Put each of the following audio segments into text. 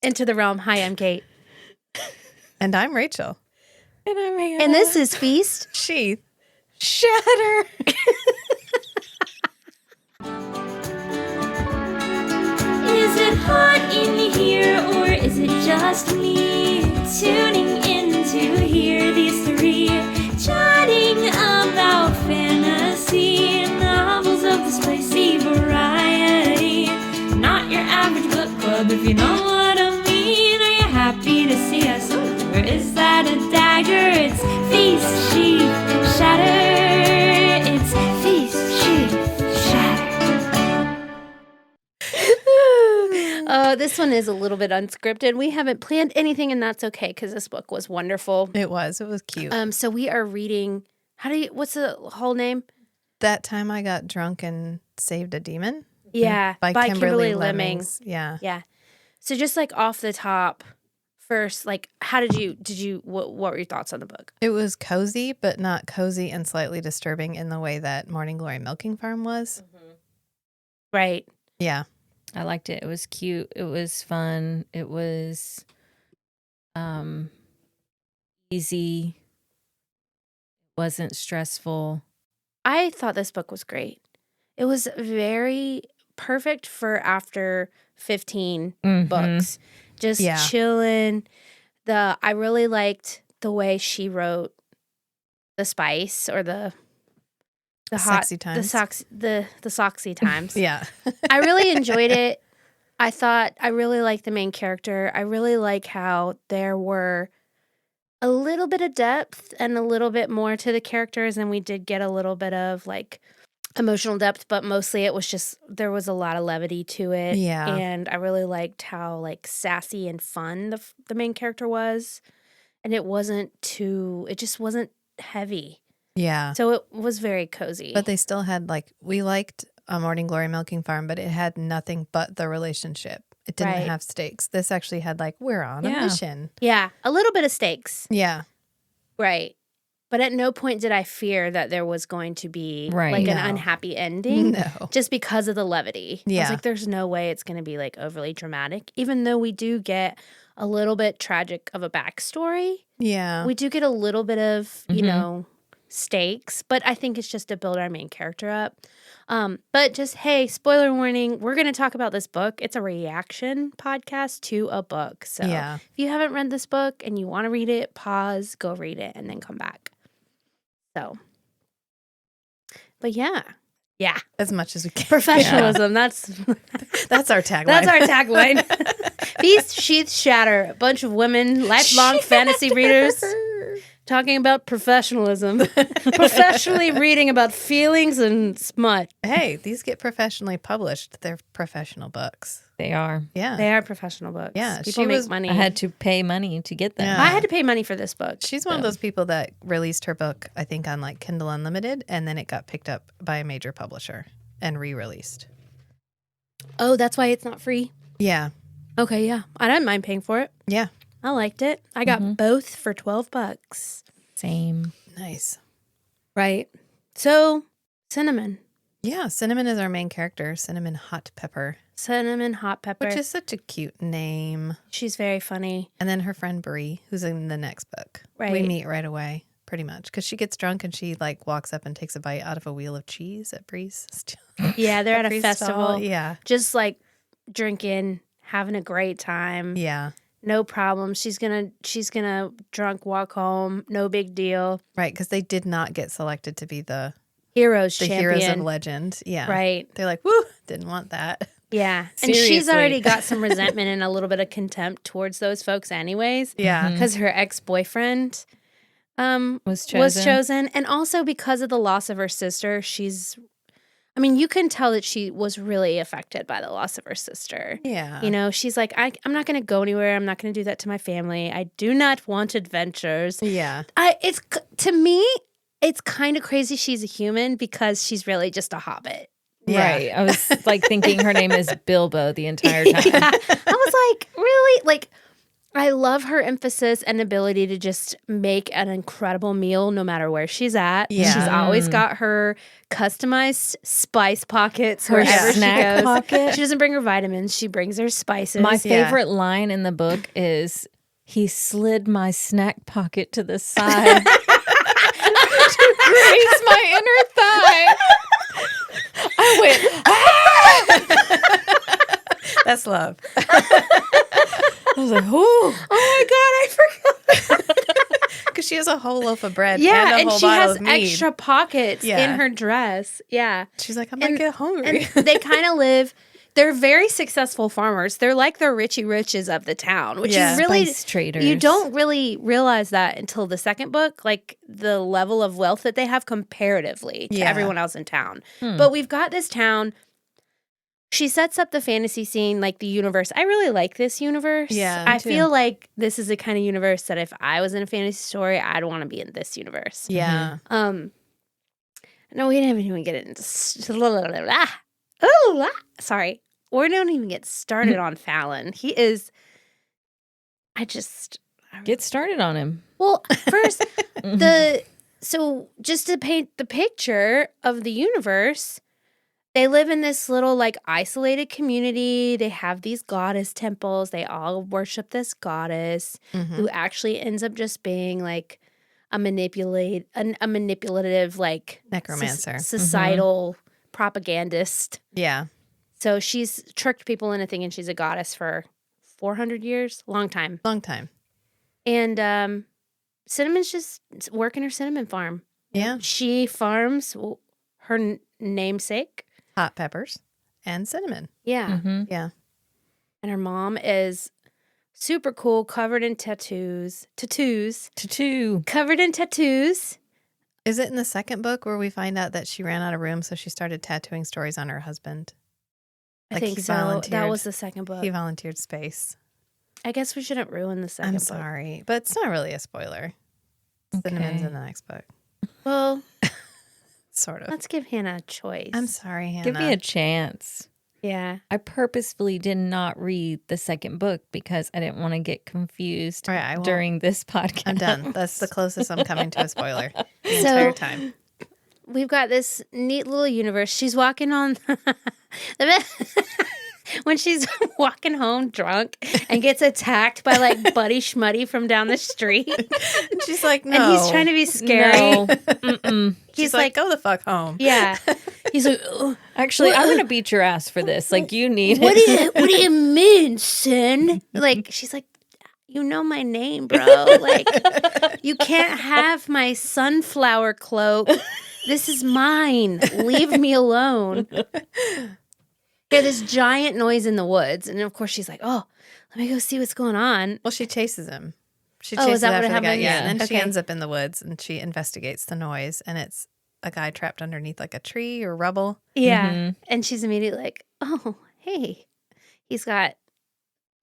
into the realm. Hi, I'm Kate. And I'm Rachel. And I'm Hannah. And this is Feast. Sheath. Shatter. Is it hot in here or is it just me tuning in to hear these three chatting about fantasy novels of the spicy variety? Not your average book club, if you know what I mean. Are you happy to see us, or is that a dagger? It's feast, sheath, shatter. It's feast, sheath, shatter. This one is a little bit unscripted. We haven't planned anything, and that's okay because this book was wonderful. It was cute. So we are reading. What's the whole name? That Time I Got Drunk and Saved a Demon. Yeah, By Kimberly Lemming. Yeah. So just like off the top, first, like, how did you? What were your thoughts on the book? It was cozy, but not cozy and slightly disturbing in the way that Morning Glory Milking Farm was. Mm-hmm. Right. Yeah. I liked it. It was cute. It was fun. It was easy. It wasn't stressful. I thought this book was great. It was very perfect for after 15 books. Just chilling. I really liked the way she wrote the spice or the hot Sexy times. the soxy times. Yeah. I really enjoyed it. I really liked the main character. I really like how there were a little bit of depth and a little bit more to the characters, and we did get a little bit of like emotional depth, but mostly it was just there was a lot of levity to it. Yeah. And I really liked how like sassy and fun the main character was, and it just wasn't heavy. Yeah. So it was very cozy. But they still had we liked A Morning Glory Milking Farm, but it had nothing but the relationship. It didn't have stakes. This actually had we're on a mission. Yeah, a little bit of stakes. Yeah. Right. But at no point did I fear that there was going to be Right. an unhappy ending. No. Just because of the levity. I Yeah. was like, there's no way it's going to be overly dramatic. Even though we do get a little bit tragic of a backstory. Yeah. We do get a little bit of, stakes. But I think it's just to build our main character up. But just, hey, spoiler warning, we're going to talk about this book. It's a reaction podcast to a book. So if you haven't read this book and you want to read it, pause, go read it, and then come back. So, but yeah. As much as we can. Professionalism. That's our tagline. That's our tagline. Feast, sheath, shatter. A bunch of women, lifelong fantasy readers, talking about professionalism. Professionally reading about feelings and smut. Hey, these get professionally published. They're professional books. They are. Yeah. They are professional books. Yeah, People make money. I had to pay money to get them. Yeah. I had to pay money for this book. She's one of those people that released her book, I think, on Kindle Unlimited, and then it got picked up by a major publisher and re-released. Oh, that's why it's not free? Yeah. Okay, yeah. I didn't mind paying for it. Yeah. I liked it. I got both for $12. Same. Nice. Right. So, Cinnamon. Yeah, Cinnamon is our main character, Cinnamon Hot Pepper. Cinnamon Hot Pepper. Which is such a cute name. She's very funny. And then her friend Brie, who's in the next book. Right. We meet right away, pretty much. Because she gets drunk and she walks up and takes a bite out of a wheel of cheese at Brie's. Yeah, they're at a Brie's festival. stall. Yeah. Just drinking, having a great time. Yeah. No problem. She's gonna drunk walk home. No big deal. Right, because they did not get selected to be the Heroes champion. heroes of legend. Yeah. Right. They're like, woo, didn't want that. Yeah. And Seriously. she's already got some resentment and a little bit of contempt towards those folks anyways. Yeah. Because her ex-boyfriend Was chosen. And also because of the loss of her sister, you can tell that she was really affected by the loss of her sister. Yeah. She's like, I'm not going to go anywhere. I'm not going to do that to my family. I do not want adventures. Yeah. To me, it's kind of crazy she's a human because she's really just a hobbit. Yeah. Right. I was thinking her name is Bilbo the entire time. Yeah. I was like, really? I love her emphasis and ability to just make an incredible meal no matter where she's at. Yeah. She's always got her customized spice pockets wherever she snack goes. pocket. She doesn't bring her vitamins. She brings her spices. My favorite line in the book is, he slid my snack pocket to the side to graze my inner thigh. I went, That's love. I was like, oh oh my God, I forgot. Because she has a whole loaf of bread Yeah, and a and whole she bottle has of mead. extra pockets Yeah. in her dress. Yeah. She's like, I might get hungry. And they kind of live, they're very successful farmers. They're like the Richie Riches of the town, which Yeah. is really, spice traders. you don't really realize that until the second book, like the level of wealth that they have comparatively to Yeah. everyone else in town. But we've got this town. She sets up the fantasy scene, like the universe. I really like this universe. Yeah, me I too. feel like this is the kind of universe that if I was in a fantasy story, I'd want to be in this universe. Yeah. No, we didn't even get into. Sorry, we don't even get started on Fallon. He is. Get started on him. Well, first so just to paint the picture of the universe, they live in this little like isolated community. They have these goddess temples. They all worship this goddess who actually ends up just being like a manipulative like Necromancer. societal propagandist. Yeah. So she's tricked people into thinking she's a goddess for 400 years, long time. Long time. And Cinnamon's just working her cinnamon farm. Yeah. She farms her namesake. Hot peppers and cinnamon. Yeah. Yeah. And her mom is super cool, covered in tattoos. Covered in tattoos. Is it in the second book where we find out that she ran out of room, so she started tattooing stories on her husband? I Like, think he so. That volunteered. was the second book. He volunteered space. I guess we shouldn't ruin the second I'm book. sorry, but it's not really a spoiler. Cinnamon's in the next book. Well, Sort of. let's give Hannah a choice. I'm sorry, Hannah. Give me a chance. Yeah. I purposefully did not read the second book because I didn't want to get confused All right, I won't. during this podcast. I'm done. That's the closest I'm coming to a spoiler the So- entire time. We've got this neat little universe. She's walking on when she's walking home drunk and gets attacked by like Buddy Schmuddy from down the street. And she's like, no. And he's trying to be scary. No. Mm-mm. He's like, go the fuck home. Yeah. He's like, "Oh, Actually, I'm going to beat your ass for this. Like, you need what it. do you mean, son? Like, she's like, you know my name, bro. Like, you can't have my sunflower cloak. This is mine. Leave me alone. Hear this giant noise in the woods. And of course she's like, oh, let me go see what's going on. Well, she chases him. She Oh, is chases that what after the guy. happens? Yeah. And then she Okay. ends up in the woods and she investigates the noise. And it's a guy trapped underneath like a tree or rubble. Yeah. And she's immediately like, oh, hey.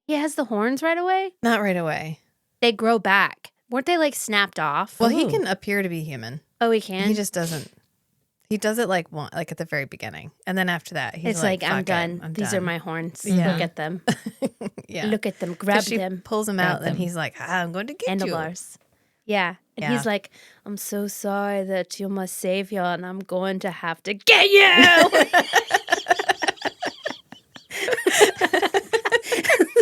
He has the horns right away. Not right away. They grow back. Weren't they like snapped off? Well, he Ooh. can appear to be human. Oh, he can? He just doesn't. He does it like at the very beginning. And then after that, he's It's like, I'm "Fuck it, done. I'm These done." are my horns. Yeah. Look at them. Yeah. Look at them. 'Cause Grab she them. pulls him Grab out, and them. he's like, I'm going to get you. Handlebars. Yeah. And Yeah. he's like, I'm so sorry that you're my savior and I'm going to have to get you.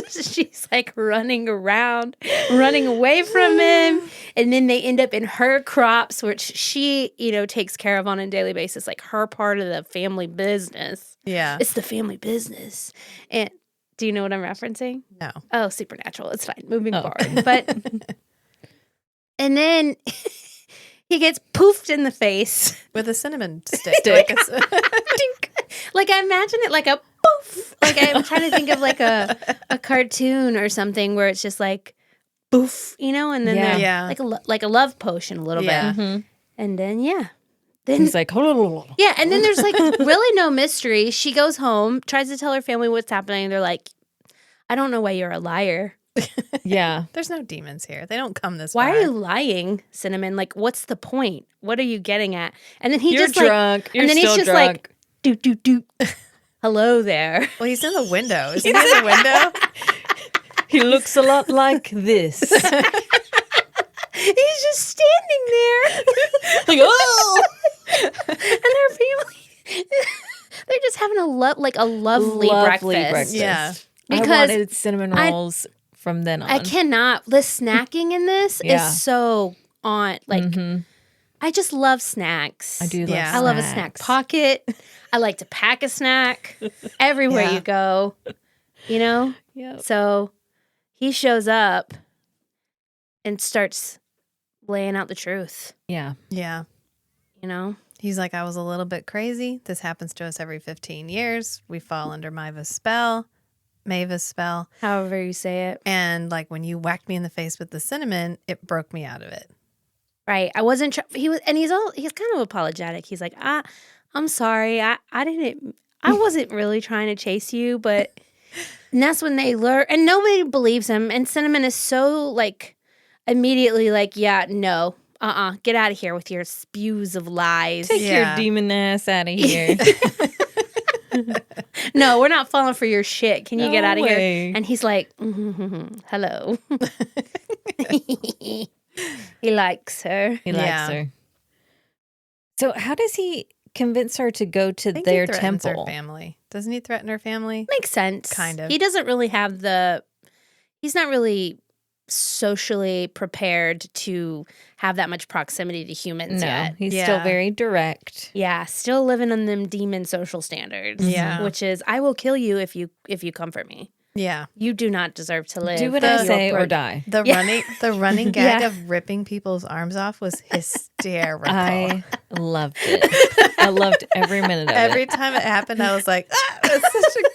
She's like running around, running away from him. And then they end up in her crops, which she, takes care of on a daily basis, like her part of the family business. Yeah. It's the family business. And do you know what I'm referencing? No. Oh, Supernatural. It's fine. Moving Oh. forward. But and then he gets poofed in the face. With a cinnamon stick. Like Dink. Like I imagine it like a poof. Like I'm trying to think of like a cartoon or something where it's just like poof, and then Yeah. they're Yeah. like a love potion a little Yeah. bit. And then then He's like, yeah, and then there's like really no mystery. She goes home, tries to tell her family what's happening. They're like, I don't know why you're a liar. yeah. There's no demons here. They don't come this Why far. are you lying, Cinnamon? Like, what's the point? What are you getting at? And then he You're just like, drunk. You're and then still he's just drunk. like, doot, doot, doot. Hello there. Well, he's in the window. Is he in the window? He looks a lot like this. He's just standing there. Like, oh! And their family, they're just having a lovely breakfast. Yeah. I Because wanted cinnamon rolls from then on. I cannot. The snacking in this Yeah. is so on. Like, I just love snacks. I do love Yeah. snacks. I love a snack pocket. I like to pack a snack everywhere Yeah. you go. You know? Yep. So he shows up and starts laying out the truth, Yeah. Yeah. you know? He's like, I was a little bit crazy. This happens to us every 15 years. We fall under Mavis spell. However you say it. And like when you whacked me in the face with the cinnamon, it broke me out of it. Right. I wasn't, he's kind of apologetic. He's like, I'm sorry. I wasn't really trying to chase you, but and that's when they learn, and nobody believes him. And Cinnamon is so like immediately like, yeah, no, get out of here with your spews of lies. Take Yeah. your demon ass out of here. No, we're not falling for your shit. Can you get No out of way. here? And he's like, hello. He likes her. He likes Yeah. her. So how does he convince her to go to I think their he threatens temple? her family. Doesn't he threaten her family? Makes sense. Kind of. He doesn't really have he's not really socially prepared to have that much proximity to humans No, yet. he's Yeah. still very direct. Yeah, still living on them demon social standards. Yeah. Which is, I will kill you if you comfort me. Yeah. You do not deserve to live. Do what I You'll say or break- die. The running gag Yeah. of ripping people's arms off was hysterical. I loved it. I loved every minute of Every it. time it happened, I was like, it's such a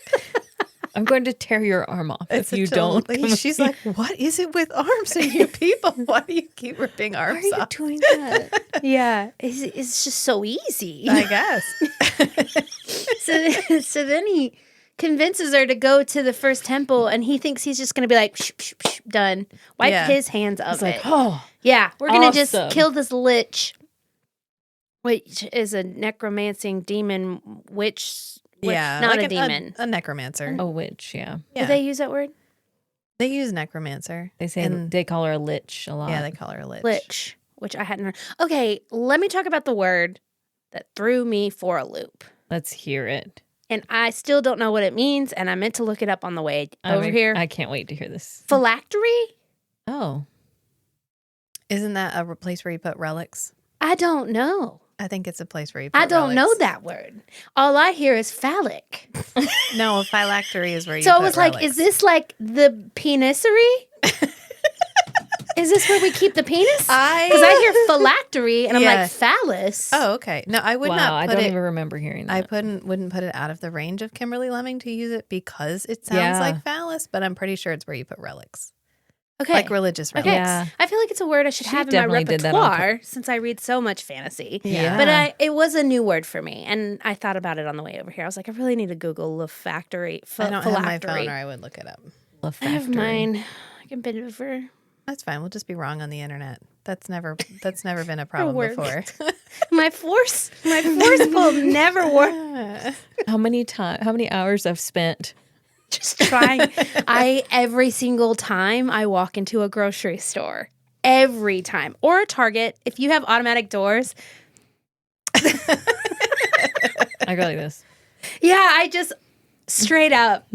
I'm going to tear your arm off if you don't. come She's here. like, what is it with arms and you people? Why do you keep ripping Why are arms you off? doing that? Yeah, it's just so easy. I guess. So then he convinces her to go to the first temple, and he thinks he's just going to be like, done. Wipe Yeah. his hands of It's it. like, oh, Yeah, we're going to awesome. just kill this lich, which is a necromancing demon witch. Yeah. Not like a demon. A necromancer. a witch, yeah. Yeah. Do they use that word? They use necromancer. They say And- they call her a lich a lot. Yeah, they call her a lich. Lich, which I hadn't heard. Okay, let me talk about the word that threw me for a loop. Let's hear it. And I still don't know what it means, and I meant to look it up on the way over here. I can't wait to hear this. Phylactery? Oh, Isn't that a place where you put relics? I don't know. I think it's a place where you put I don't know relics. that word. All I hear is phallic. No, a phylactery is where you So put I was like, relics. is this like the penisery? Is this where we keep the penis? Because I hear phylactery and I'm Yeah. like, phallus. Oh, okay. No, I would wow. not I put don't it. even remember hearing I that. wouldn't put it out of the range of Kimberly Lemming to use it because it sounds Yeah. like phallus, but I'm pretty sure it's where you put relics. Okay. Like religious relics. Okay. Yeah. I feel like it's a word I should She have in my definitely did that on repertoire since I read so much fantasy. Yeah. But it was a new word for me, and I thought about it on the way over here. I was like, I really need to Google the factory. I don't have my phone phylactery. or I would look it up. I have mine. I can bend over. That's fine. We'll just be wrong on the internet. That's never been a problem work. before. My force will never work. How many hours I've spent? Just trying. Every single time I walk into a grocery store, every time, or a Target, if you have automatic doors, I go like this. yeah, I just straight up,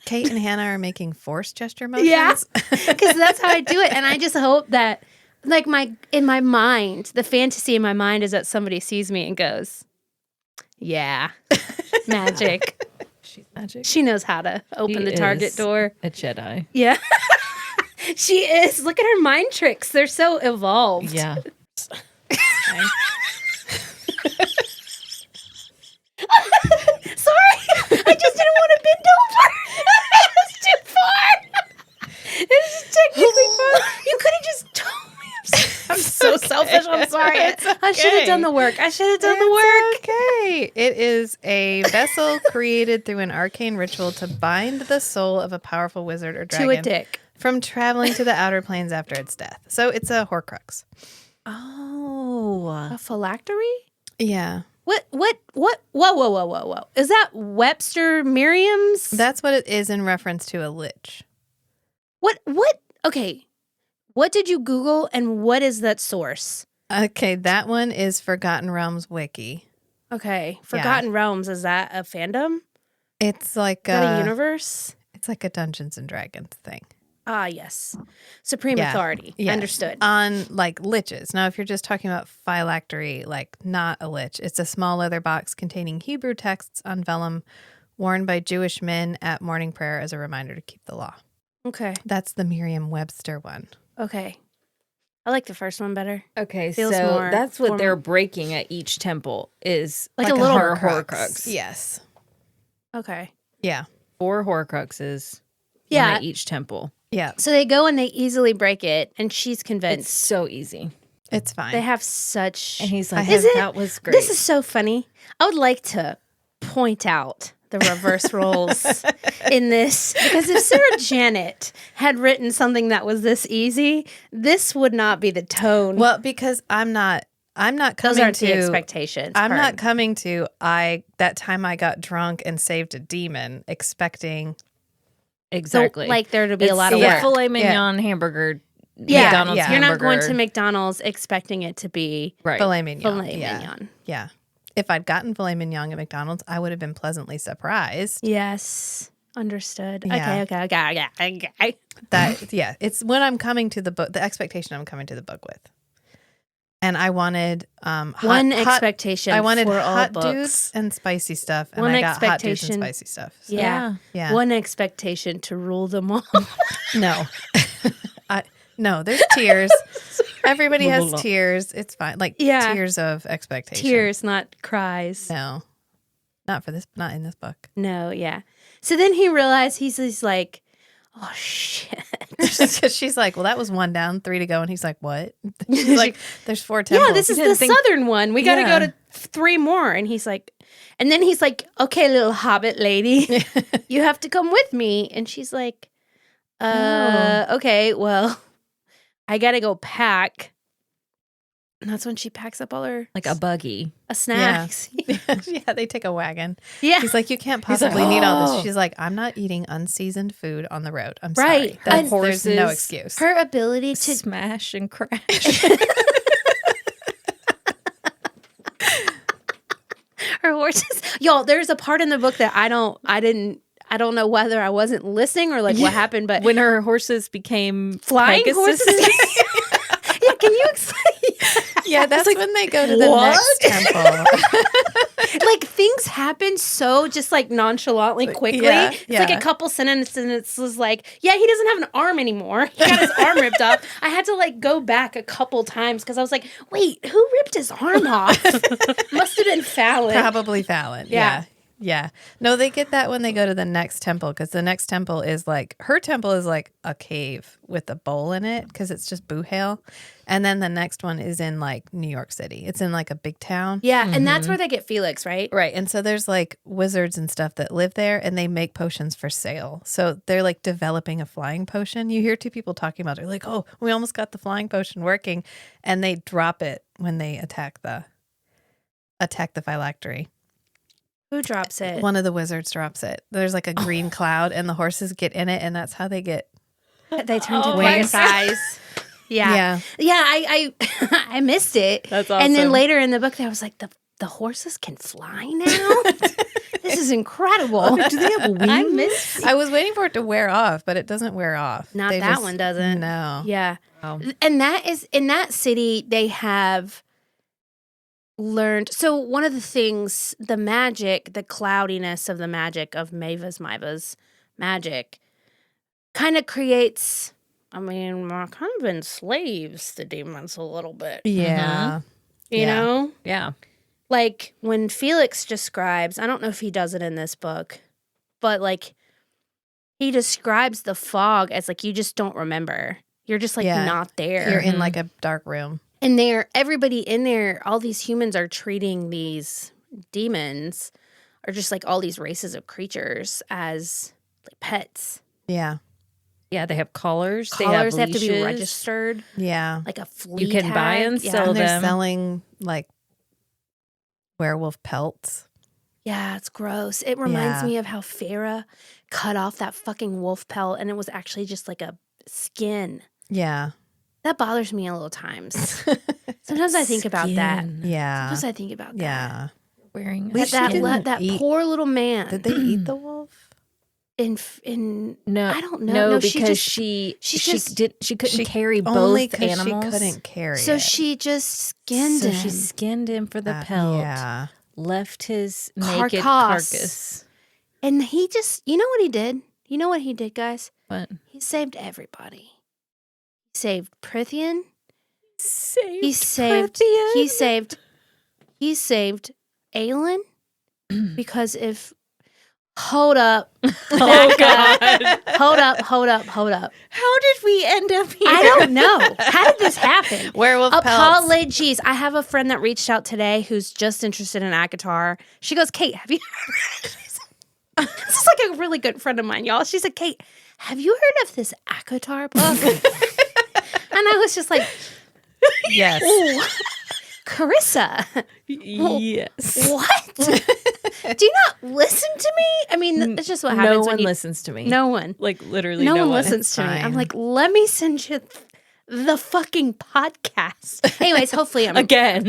Kate and Hannah are making force gesture motions. yeah, because that's how I do it, and I just hope that, like in my mind, the fantasy in my mind is that somebody sees me and goes, "Yeah, magic." She's magic. She knows how to open She the Target is door. A Jedi. Yeah. She is. Look at her mind tricks. They're so evolved. Yeah. Sorry. I just didn't want to bend over. That's too far. It's just technically far. You could have just told me. I'm so selfish. I'm sorry. I should have done the work. I should have done the work. Okay. It is a vessel created through an arcane ritual to bind the soul of a powerful wizard or dragon To a dick. from traveling to the outer planes after its death. So it's a Horcrux. Oh. A phylactery? Yeah. What? Whoa. Is that Webster Merriam's? That's what it is in reference to a lich. Okay. What did you Google and what is that source? Okay, that one is Forgotten Realms Wiki. Okay. Forgotten Realms, is that a fandom? It's like Is that a universe? It's like a Dungeons and Dragons thing. Ah, yes. Supreme authority. Yes. Understood. On like liches. Now, if you're just talking about phylactery, like not a lich, it's a small leather box containing Hebrew texts on vellum worn by Jewish men at morning prayer as a reminder to keep the law. Okay. That's the Merriam-Webster one. Okay. I like the first one better. Okay, Feels so more that's what formal. they're breaking at each temple is Like a little Horcrux. Yes. Okay. Yeah. 4 Horcruxes. Yeah. One at each temple. Yeah. So they go and they easily break it, and she's It's convinced. so easy. It's fine. They have such. And he's like, Is it? that was great. This is so funny. I would like to point out the reverse roles in this, because if Sarah Janet had written something that was this easy, this would not be the tone. Well, because I'm not those coming aren't to the expectations. I'm part. not coming to that time I got drunk and saved a demon expecting exactly. So, like there to be a It's lot of the work. filet mignon hamburger. Yeah, McDonald's yeah. You're not hamburger. going to McDonald's expecting it to be Right. filet mignon. filet yeah. mignon. Yeah. If I'd gotten filet mignon at McDonald's, I would have been pleasantly surprised. Yes. Understood. Yeah. Okay. It's when I'm coming to the book, the expectation I'm coming to the book with. And I wanted expectation. I wanted for all hot books. dudes and spicy stuff, and One I got hot dudes and expectation. spicy stuff. So, Yeah. yeah. One expectation to rule them all. No. No, there's tears. Everybody has tears. It's fine. Like tears of expectation. Tears, not cries. No. Not in this book. No, yeah. So then he realized he's like, oh shit. She's like, well, that was 1 down, 3 to go. And he's like, what? She's like, there's 4 temples. Yeah, this is the southern one. We got to go to 3 more. And he's like, okay, little hobbit lady, you have to come with me. And she's like, okay, well, I got to go pack. And that's when she packs up all her Like a buggy. snacks. Yeah, they take a wagon. Yeah. He's like, you can't possibly need all this. She's like, I'm not eating unseasoned food on the road. I'm Right. sorry. And There's no excuse. Her ability to Smash and crash. her horses. Y'all, there's a part in the book that I don't know whether I wasn't listening or like what happened, but When her horses became flying Pegasus. horses. Yeah, can you explain? Yeah, that's when they go to the what? next temple. Like things happen so just like nonchalantly quickly. Yeah, It's like yeah. a couple sentences and it's just like, yeah, he doesn't have an arm anymore. He got his arm ripped off. I had to like go back a couple times because I was like, wait, who ripped his arm off? Must have been Fallon. Probably Fallon. Yeah. Yeah. No, they get that when they go to the next temple, because the next temple is like, her temple is like a cave with a bowl in it because it's just Boohale. And then the next one is in like New York City. It's in like a big town. Yeah, and that's where they get Felix, right? Right. And so there's like wizards and stuff that live there, and they make potions for sale. So they're like developing a flying potion. You hear 2 people talking about it. They're like, oh, we almost got the flying potion working. And they drop it when they attack the phylactery. Who drops it? One of the wizards drops it. There's like a green cloud, and the horses get in it, and that's how they get. They turn to wings. eyes. Yeah. I missed it. That's And then awesome. later in the book, I was like, the horses can fly now? This is incredible. Do they have wings? I missed I was waiting for it to wear off, but it doesn't wear off. Not They that one doesn't. No. Yeah. Wow. And that is in that city, they have learned. So one of the things, the magic, the cloudiness of the magic of Mavis magic kind of creates, I mean, kind of enslaves the demons a little bit. Yeah. You know? Yeah. Like when Felix describes, I don't know if he does it in this book, but like he describes the fog as like you just don't remember. You're just like Yeah. not there. You're in like a dark room. And everybody in there, all these humans are treating these demons or just like all these races of creatures as like pets. Yeah. Yeah, they have collars. Collars they have to be leashes. registered, Yeah. like a flea You can buy tag. and Yeah. sell And they're them. selling like werewolf pelts. Yeah, it's gross. It reminds Yeah. me of how Farah cut off that fucking wolf pelt and it was actually just like a skin. Yeah. That bothers me a little times. Sometimes I think about that. Yeah. Sometimes I think about that. Yeah. Wearing That poor little man. Did they eat the wolf? No, I don't know. No, because she couldn't carry only both animals. She couldn't carry So it. she just skinned him. She skinned him for the pelt. Yeah. Left his naked Carcass. carcass. And he just, you know what he did? You know what he did, guys? What? He saved everybody. He saved Prithian. He saved Aelin. Because if hold up. Oh God. Hold up. How did we end up here? I don't know. How did this happen? Werewolf pelts. Apologies. I have a friend that reached out today who's just interested in ACOTAR. She goes, Kate, have you this is like a really good friend of mine, y'all. She said, Kate, have you heard of this ACOTAR book? And I was just like, Yes. ooh, Carissa. Yes. What? Do you not listen to me? I mean, it's just what happens. No when one listens to me. No one. Like literally No no one one. listens to me. fine. I'm like, let me send you the fucking podcast. Anyways, hopefully I'm Again.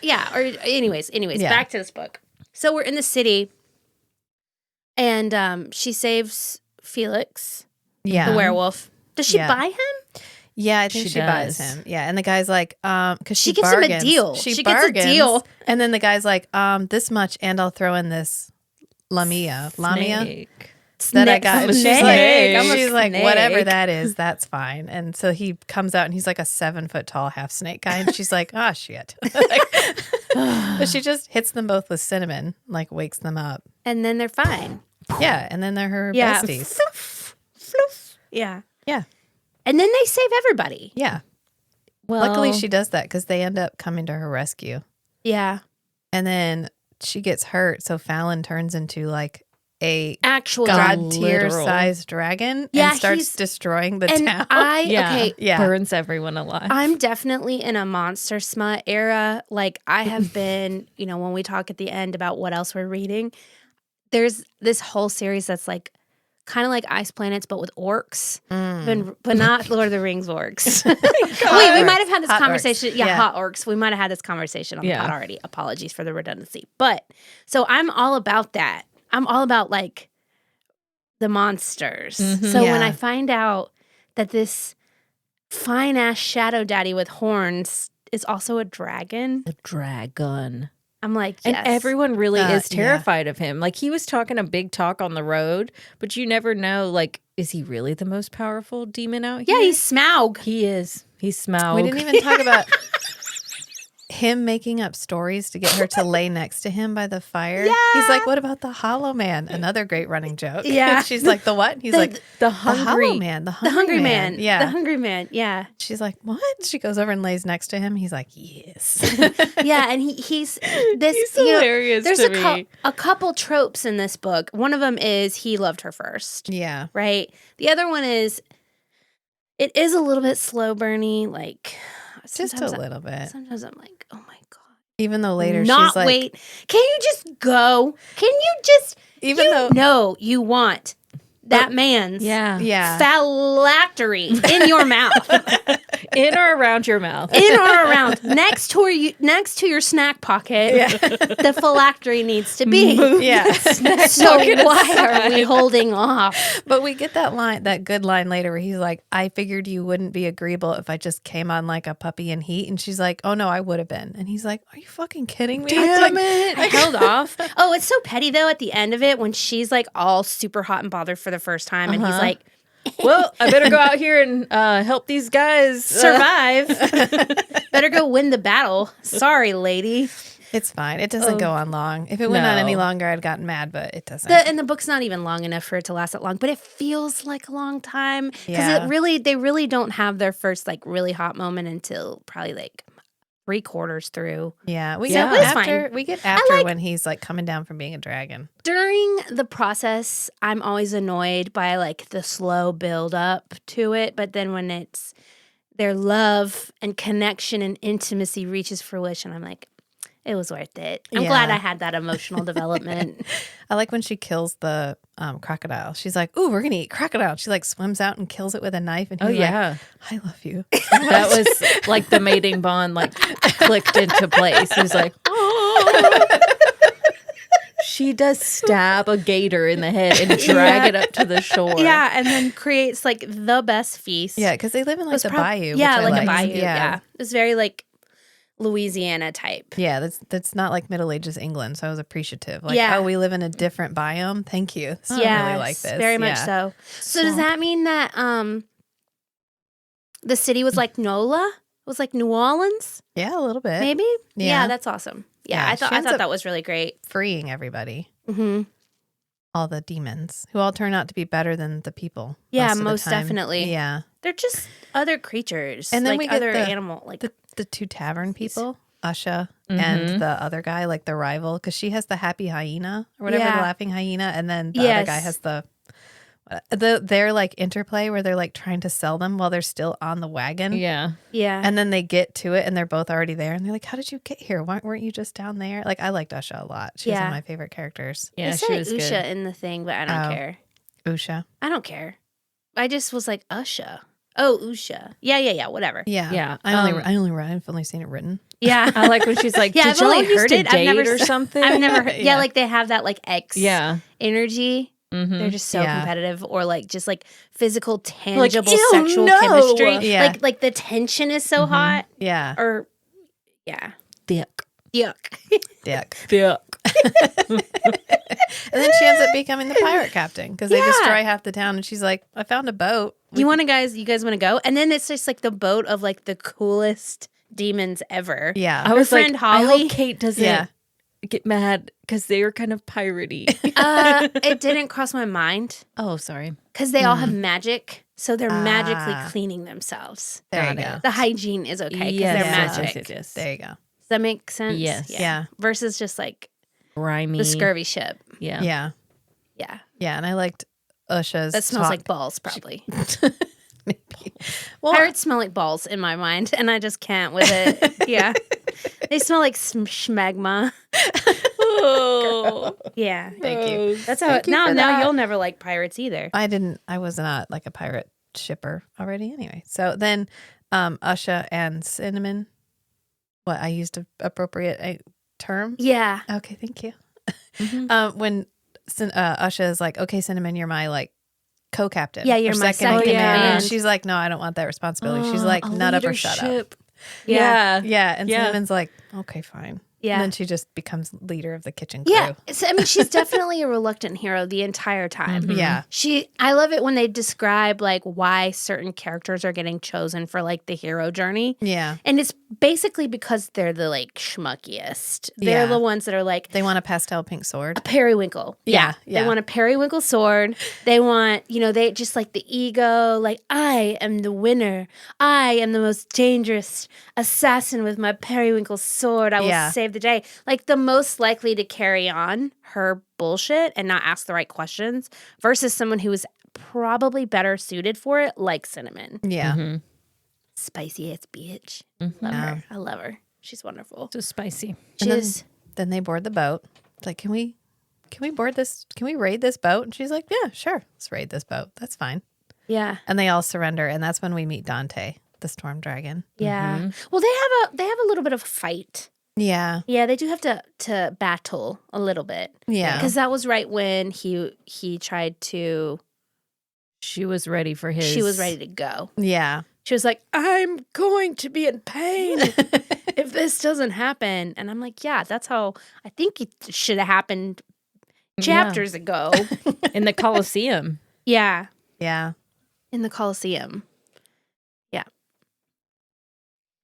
yeah. Or anyways, Yeah. back to this book. So we're in the city, and she saves Felix, Yeah. the werewolf. Does she Yeah. buy him? Yeah, I think She she buys does. him. Yeah, and the guy's like, because She gives him a bargains. deal. She She gets a bargains, deal. and then the guy's like, this much, and I'll throw in this lamia Snake. that I got. I'm a And she's snake. like, I'm a she's like, whatever snake. that is, that's fine. And so he comes out, and he's like a 7 foot tall half snake guy, and she's like, oh shit. But she just hits them both with cinnamon, like wakes them up. And then they're fine. Yeah, and then they're her Yeah. besties. Floof. Yeah. Yeah, And then they save everybody. yeah. Well, Luckily, she does that because they end up coming to her rescue. Yeah. And then she gets hurt, so Fallon turns into like a Actual god tier literal. sized dragon Yeah, and starts he's- destroying the And town. okay, Yeah. burns everyone alive. I'm definitely in a monster smut era. Like I have been, when we talk at the end about what else we're reading, there's this whole series that's like kind of like Ice Planets, but with orcs, but not Lord of the Rings orcs. we might have had this Hot conversation. orcs. Yeah, Yeah. hot orcs. We might have had this conversation on the Yeah. pod already. Apologies for the redundancy. But so I'm all about that. I'm all about like the monsters. So when Yeah. I find out that this fine ass shadow daddy with horns is also a dragon, a dragon. I'm like, yes. And everyone really is yeah. terrified of him. Like he was talking a big talk on the road, but you never know, like, is he really the most powerful demon out here? Yeah, he's Smaug. He is. He's Smaug. We didn't even talk about him making up stories to get her to lay next to him by the fire. Yeah. He's like, what about the Hollow Man? Another great running joke. Yeah. She's like, the what? He's like, the the hungry Hollow Man. The The hungry man. Yeah. The hungry man. Yeah. She's like, what? She goes over and lays next to him. He's like, yes. Yeah. And he's this. He's hilarious there's to me. a couple tropes in this book. One of them is he loved her first. Yeah. Right. The other one is it is a little bit slow burny. Like Just a sometimes little bit. Sometimes I'm like, oh my God. Even though later Not she's like, wait. Can you just go? Can you just even though, know you want that man's yeah. phylactery in your mouth. in or around your mouth. In or around. Next to your snack pocket. The phylactery needs to be. Yeah. So why are we holding off? But we get that good line later where he's like, I figured you wouldn't be agreeable if I just came on like a puppy in heat. And she's like, oh no, I would have been. And he's like, are you fucking kidding me? Damn I held off. Oh, it's so petty though at the end of it when she's like all super hot and bothered for the first time and he's like, Well, I better go out here and help these guys survive. Better go win the battle. Sorry, lady. It's fine. It doesn't go on long. If it went on any No. longer, I'd gotten mad, but it doesn't. And the book's not even long enough for it to last that long, but it feels like a long time because Yeah. they really don't have their first like really hot moment until probably like 3/4 through. Yeah, we So get it's after fine. we get after like- when he's like coming down from being a dragon. During the process, I'm always annoyed by like the slow build up to it, but then when it's their love and connection and intimacy reaches fruition, I'm like, It was worth it. I'm glad Yeah. I had that emotional development. I like when she kills the crocodile. She's like, "Ooh, we're gonna eat crocodile." She like swims out and kills it with a knife, and he's like, "I love you." That was like the mating bond like clicked into place. He was like, oh. She does stab a gator in the head and drag it up to the shore. Yeah, and then creates like the best feast. Yeah, because they live in like the bayou. Yeah, which I like a liked. bayou. Yeah. It's very like Louisiana type. Yeah, that's not like Middle Ages England, so I was appreciative. Like, Yeah. oh, we live in a different biome. Thank you. I really like this. Very much Yeah. so. So does that mean that the city was like NOLA? It was like New Orleans? Yeah, a little bit. Maybe? Yeah. That's awesome. Yeah, Yeah, I she thought ends up- that was really great. Freeing everybody, Mm-hmm. all the demons, who all turn out to be better than the people. Yeah, of the most time. definitely. Yeah, They're just other creatures. And then like we get other the- animal. Like the two tavern people, Usha and the other guy, like the rival, because she has the happy hyena or whatever, Yeah. the laughing hyena, and then the other guy Yes. has their like interplay where they're like trying to sell them while they're still on the wagon. Yeah. yeah. And then they get to it and they're both already there. And they're like, how did you get here? Why weren't you just down there? Like, I liked Usha a lot. She was one Yeah. of my favorite characters. Yeah, they she said was Usha good. in the thing, but I don't Oh. care. Usha. I don't care. I just was like, Usha. Oh, Usha. Yeah, whatever. Yeah. Yeah, I've only seen it written. Yeah. I like when she's like, Yeah, did I've only y'all used heard to it. I've date never or s- something? I've never heard. Yeah, Yeah. like they have that like X Yeah. energy. Mhm. They're just so Yeah. competitive, or like just like physical, tangible "Ew, sexual no." chemistry. Yeah. Like the tension is so hot. Yeah. Or yeah. Thick. Yuck. Dick. Thick. And then she ends up becoming the pirate captain because they Yeah. destroy half the town. And she's like, I found a boat. You guys want to go? And then it's just like the boat of like the coolest demons ever. Yeah. I was friend like, I Holly- hope Kate doesn't Yeah. get mad because they are kind of piratey. It didn't cross my mind Oh, sorry. because they all have magic. So they're magically Ah. cleaning themselves. There you Got go. it. The hygiene is okay because Yes, they're yes, magic. yes. There you go. Does that make sense? Yes. Yeah. Versus just like Grimy. the scurvy ship. Yeah. Yeah. Yeah. Yeah. And I liked Usha's That smells talk. like balls, probably. Maybe. Well, Pirates smell like balls in my mind, and I just can't with it. Yeah. They smell like schmagma. Oh. Yeah. thank you. That's how Thank you now for now that. you'll never like pirates either. I was not like a pirate shipper already anyway. So then Usha and Cinnamon, I used an appropriate term? Yeah. Okay, thank you. Mhm. When Usha is like, okay, Cinnamon, you're my like co-captain. Yeah, you're or my second in second command. in And she's like, no, I don't want that responsibility. She's Oh, like, a nut up or shut up. leadership. Yeah. Yeah, and Yeah. Cinnamon's like, okay, fine. Yeah. And then she just becomes leader of the kitchen crew. Yeah. So, I mean, she's definitely a reluctant hero the entire time. Mhm. Yeah. I love it when they describe like why certain characters are getting chosen for like the hero journey. Yeah. And it's basically because they're the like schmuckiest. They're Yeah. the ones that are like They want a pastel pink sword. a periwinkle. Yeah, yeah. They want a periwinkle sword. They want, they just like the ego, like I am the winner. I am the most dangerous assassin with my periwinkle sword. I will Yeah. save the day. Like the most likely to carry on her bullshit and not ask the right questions versus someone who is probably better suited for it, like Cinnamon. Yeah. Mhm. Spicy ass bitch. Mhm. Love Yeah. her. I love her. She's wonderful. So spicy. She And is. Then they board the boat. It's like, can we board this? Can we raid this boat? And she's like, yeah, sure. Let's raid this boat. That's fine. Yeah. And they all surrender. And that's when we meet Dante, the storm dragon. Yeah. Well, they have a little bit of a fight. Yeah. Yeah, they do have to battle a little bit. Yeah. Because that was right when he tried to. She was ready for his. She was ready to go. Yeah. She was like, "I'm going to be in pain if this doesn't happen." And I'm like, "Yeah, that's how I think it should have happened chapters ago." in the Colosseum. Yeah, Yeah. in the Colosseum. Yeah.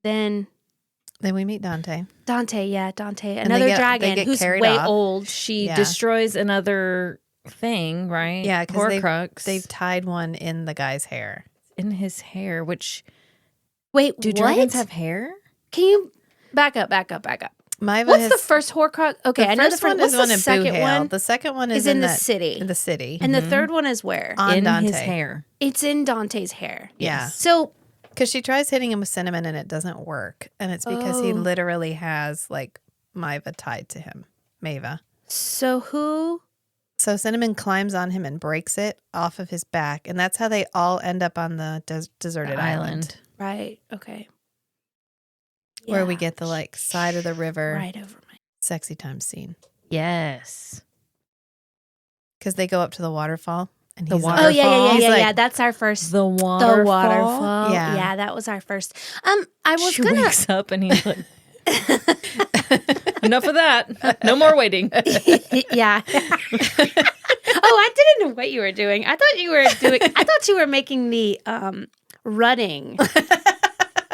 Then Then we meet Dante. Dante, Dante, And another they dragon get who's carried way off. old. She Yeah. destroys another thing, right? Yeah, because Horcrux. they've tied one in the guy's hair. in his hair. Which Wait, do what? dragons have hair? Can you back up? Maiva What's has, the first Horcrux? Okay, the I know first the first one What's is one the in second Boo one? The second one is Is in the that- city. In the city. And the third one is where? On in Dante. his hair. It's in Dante's hair. Yeah. So Because she tries hitting him with cinnamon and it doesn't work. And it's because he Oh. literally has like Maeva tied to him. Maeva. So who? So Cinnamon climbs on him and breaks it off of his back. And that's how they all end up on the deserted island. Right. Okay. Where we Yeah. get the like side of the river right over my. sexy time scene. Yes. Because they go up to the waterfall. And The he's waterfall. Oh yeah. He's like, Yeah. That's our first. The waterfall. The waterfall. Yeah. Yeah, that was our first. I was She gonna. wakes up and he's like, enough of that. No more waiting. Yeah. Oh, I didn't know what you were doing. I thought you were making the running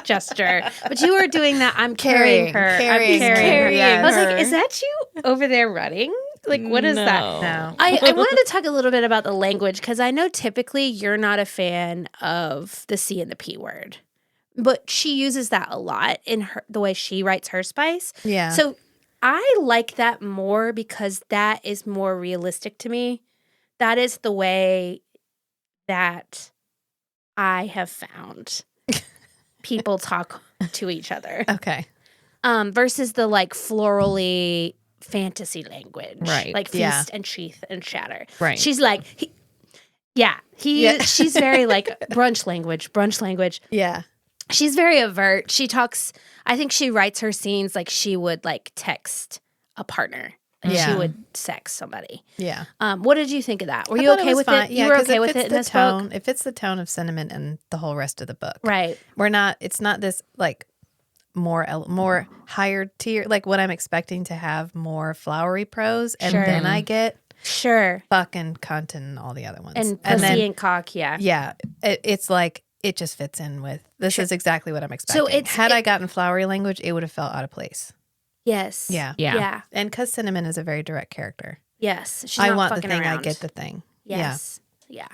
gesture, but you were doing that. I'm carrying her. I'm carrying her. yeah. I was like, is that you over there running? Like, what is that? No. I wanted to talk a little bit about the language because I know typically you're not a fan of the C and the P word, but she uses that a lot in the way she writes her spice. Yeah. So I like that more because that is more realistic to me. That is the way that I have found people talk to each other. Okay. Versus the like florally fantasy language. Right. Like feast Yeah. and sheath and shatter. Right. She's like, she's very like brunch language. Yeah. She's very overt. She talks, I think she writes her scenes like she would like text a partner. Like Yeah. she would sex somebody. Yeah. What did you think of that? Were I you thought okay was with fine. it? Yeah, You were 'cause okay with it in this book? It fits the tone of Cinnamon and the whole rest of the book. Right. It's not this like more higher tier, like what I'm expecting to have more flowery prose. And Sure. then I get Sure. fuck and cunt and all the other ones. And pussy then, and cock, yeah. yeah, it's like, it just fits in with, this is exactly what I'm expecting. So Had I gotten flowery language, it would have felt out of place. Yes. Yeah. Yeah. Yeah. And because Cinnamon is a very direct character. Yes. She's I not want the fucking thing, around. I get the thing. Yes. Yeah.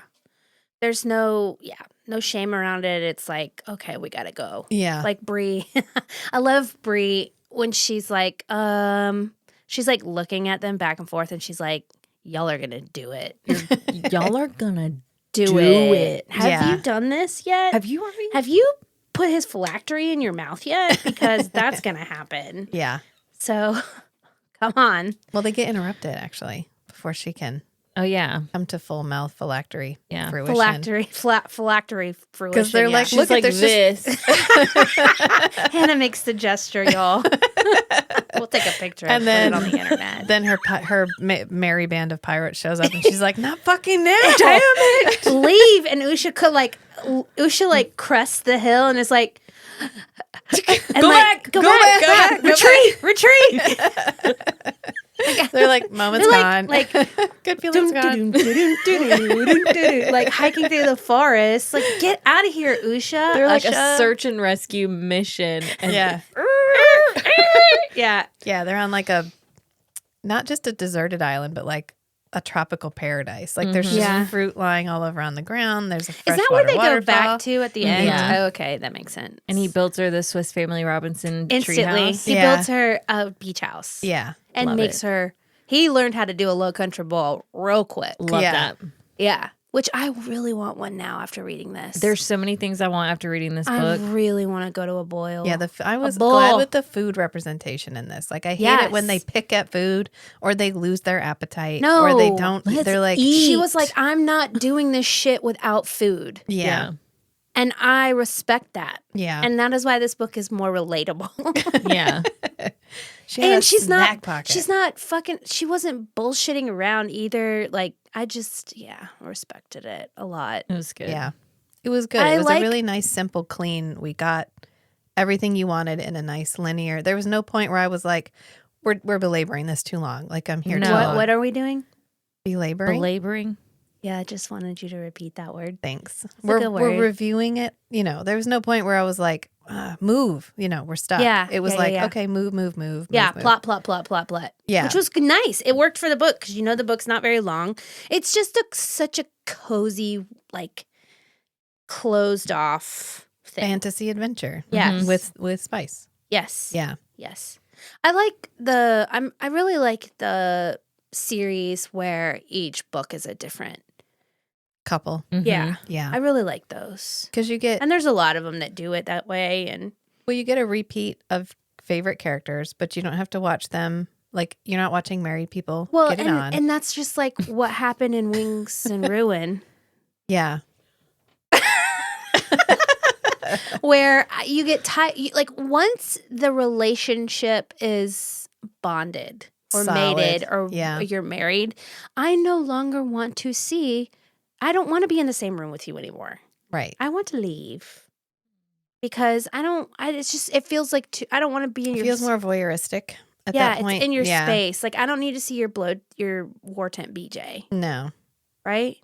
There's no shame around it. It's like, okay, we gotta go. Yeah. Like Bree. I love Bree when she's like looking at them back and forth and she's like, y'all are gonna do it. Y'all are gonna Do it. Have Yeah. you done this yet? Have you already? Have you put his phylactery in your mouth yet? Because that's gonna happen. Yeah. So come on. Well, they get interrupted actually before she can Oh yeah. come to full mouth phylactery Yeah. fruition. Phylactery fruition. Because they're like, She's look like at there's this. Hannah makes the gesture, y'all. We'll take a picture And and put then- it on the internet. Then her merry band of pirates shows up and she's like, not fucking now, damn it. Leave, and Usha crests the hill and is like, and Go like, back, go back, retreat. They're like, moment's They're gone. like good feelings gone. like hiking through the forest. Like, get out of here, Usha. They're like a Usha. search and rescue mission. And Yeah. Yeah. Yeah, they're on like not just a deserted island, but like a tropical paradise. Like there's just Yeah. fruit lying all over on the ground. There's a Is freshwater that where they waterfall. go back to at the end? Yeah. Oh, okay, that makes sense. And he builds her the Swiss Family Robinson instantly treehouse. he Yeah. builds her a beach house. Yeah. And Love makes it. her. He learned how to do a low country bowl real quick. Love Yeah. that. Yeah, which I really want one now after reading this. There's so many things I want after reading this I book. really want to go to a boil. Yeah, I was bowl. glad with the food representation in this. Like, I hate it when they Yes. pick at food or they lose their appetite No, or they don't. let's They're like, eat. She was like, I'm not doing this shit without food. yeah, And I respect that. yeah. And that is why this book is more relatable. Yeah. She had And a she's snack not pocket. she's not fucking she wasn't bullshitting around either. Like, I just respected it a lot. It was good. Yeah, it was good. I It was like- a really nice, simple, clean. We got everything you wanted in a nice linear. There was no point where I was like, we're belaboring this too long. Like, I'm here No. too long. What are we doing? Belaboring? Belaboring. Yeah, I just wanted you to repeat that word. Thanks. a We're good word. reviewing it. There was no point where I was like, move. We're stuck. Yeah, It was yeah, like, yeah. okay, move. Yeah, move. plot. Yeah. Which was nice. It worked for the book because the book's not very long. It's just such a cozy, like, closed off thing. Fantasy adventure. Yes. With spice. Yes. Yeah. Yes. I really like the series where each book is a different. Couple. Yeah. Yeah. I really like those. Because you get And there's a lot of them that do it that way. And you get a repeat of favorite characters, but you don't have to watch them. Like, you're not watching married people Well, get it on. and that's just like what happened in Wings and Ruin, Yeah. where you get tired. Like, once the relationship is bonded or Solid. mated or Yeah. you're married, I no longer want to see. I don't want to be in the same room with you anymore. Right. I want to leave because it's just, it feels like I don't want to be in It your feels more voyeuristic at yeah, that point. it's in your Yeah. space. Like, I don't need to see your war tent BJ, No. right?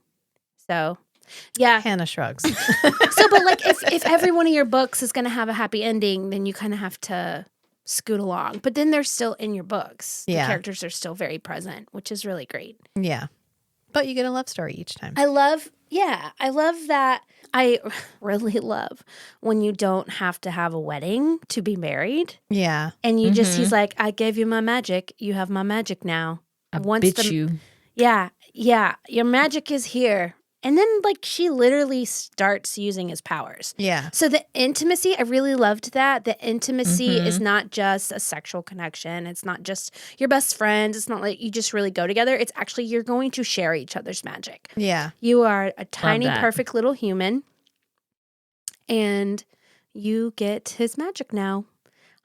So, yeah. Hannah shrugs. So, but like, if every one of your books is going to have a happy ending, then you kind of have to scoot along. But then they're still in your books. Yeah. The characters are still very present, which is really great. Yeah. But you get a love story each time. I love that. I really love when you don't have to have a wedding to be married. Yeah. And you just, he's like, I gave you my magic. You have my magic now. You. Yeah. Your magic is here. And then, like, she literally starts using his powers. Yeah. So the intimacy, I really loved that. The intimacy is not just a sexual connection. It's not just your best friends. It's not like you just really go together. It's actually you're going to share each other's magic. Yeah. You are a tiny, that. perfect little human. And you get his magic now.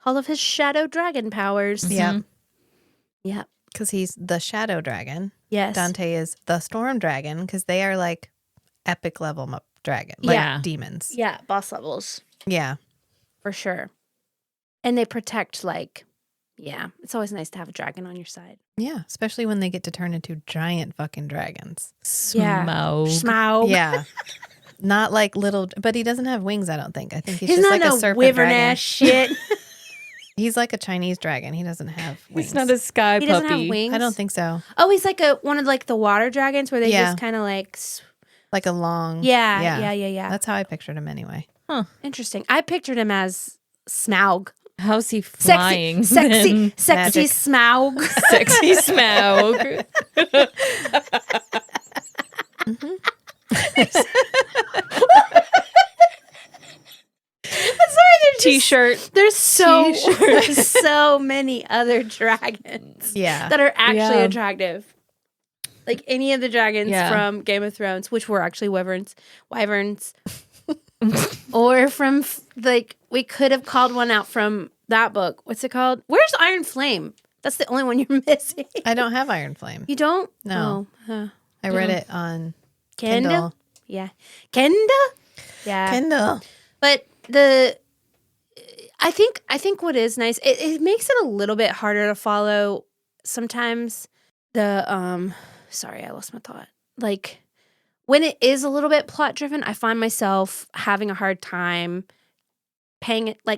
All of his shadow dragon powers. Yeah. Yeah. Because he's the shadow dragon. Yes. Dante is the storm dragon because they are like epic level dragon, like Yeah. demons. Yeah, boss levels. Yeah. For sure. And they protect, like, yeah, it's always nice to have a dragon on your side. Yeah. Especially when they get to turn into giant fucking dragons. Yeah. Smaug. Yeah. Not like little, but he doesn't have wings, I don't think. I think he's He's just not like a no serpent wyvern dragon. ass shit. He's like a Chinese dragon. He doesn't have wings. He's not a sky He puppy. doesn't have wings. I don't think so. Oh, he's like one of like the water dragons where they Yeah. just kind of like. Like a long. Yeah. That's how I pictured him anyway. Interesting. I pictured him as Smaug. How's he flying? Sexy then? Magic. Smaug. Sexy Smaug. T-shirt. There's so many other dragons Yeah. that are actually Yeah. attractive. Like any of the dragons Yeah. from Game of Thrones, which were actually wyverns, or from like we could have called one out from that book. What's it called? Where's Iron Flame? That's the only one you're missing. I don't have Iron Flame. You don't? No. Oh, I read it on Kindle? Kindle. Yeah. Kindle? Yeah. Kindle. But I think what is nice, it makes it a little bit harder to follow sometimes. Sorry, I lost my thought. Like when it is a little bit plot driven, I find myself having a hard time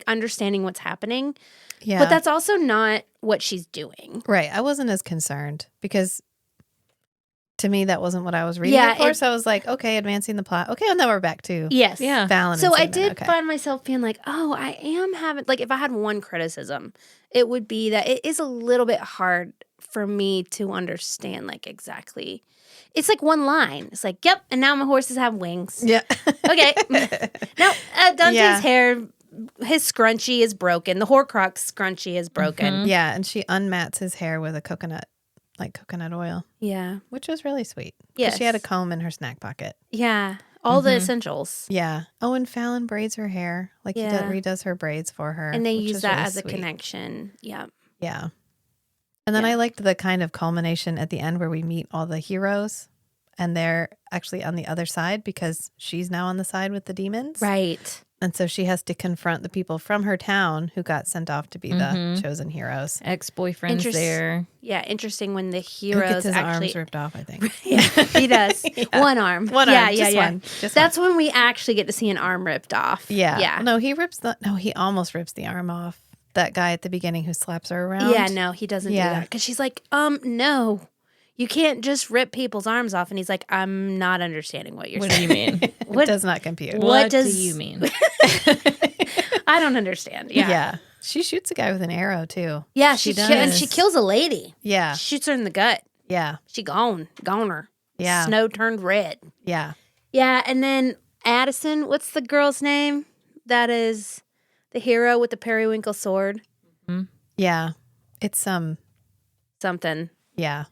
understanding what's happening. Yeah. But that's also not what she's doing. Right. I wasn't as concerned because to me that wasn't what I was reading Yeah, it for. So I was like, okay, advancing the plot. Okay, well, now we're back to Yes. Yeah. Fallon. So and I Cinnamon. did Okay. find myself being like, oh, I am having, like, if I had one criticism, it would be that it is a little bit hard for me to understand, like, exactly. It's like one line. It's like, yep, and now my horses have wings. Yeah. Okay. Now, Dante's Yeah. hair, his scrunchie is broken. The Horcrux scrunchie is broken. Yeah, and she unmats his hair with a coconut oil, Yeah. which was really sweet. 'Cause Yes. she had a comb in her snack pocket. Yeah. All the essentials. Yeah. Oh, and Fallon braids her hair. Like Yeah. he redoes her braids for her. And they which use is that really as a sweet. connection. Yeah. Yeah. And then Yeah. I liked the kind of culmination at the end where we meet all the heroes and they're actually on the other side because she's now on the side with the demons. Right. And so she has to confront the people from her town who got sent off to be the chosen heroes. Ex-boyfriend's there. Yeah. Interesting when the Who heroes gets his actually. arms ripped off, I think. Yeah, he does. One arm. One yeah, arm, yeah, just yeah. one, just That's when we actually get to see an arm ripped off. Yeah. Yeah. No, he almost rips the arm off. That guy at the beginning who slaps her around. Yeah, no, he doesn't do Yeah. that. Because she's like, no. You can't just rip people's arms off. And he's like, I'm not understanding what you're What do saying. you mean? It does not compute. What do does- you mean? I don't understand. Yeah. Yeah. She shoots a guy with an arrow too. Yeah, She and does. she kills a lady. Yeah. She shoots her in the gut. Yeah. She goner. Yeah. Snow turned red. Yeah. Yeah, and then Addison, what's the girl's name? That is the hero with the periwinkle sword. Yeah. It's something. yeah.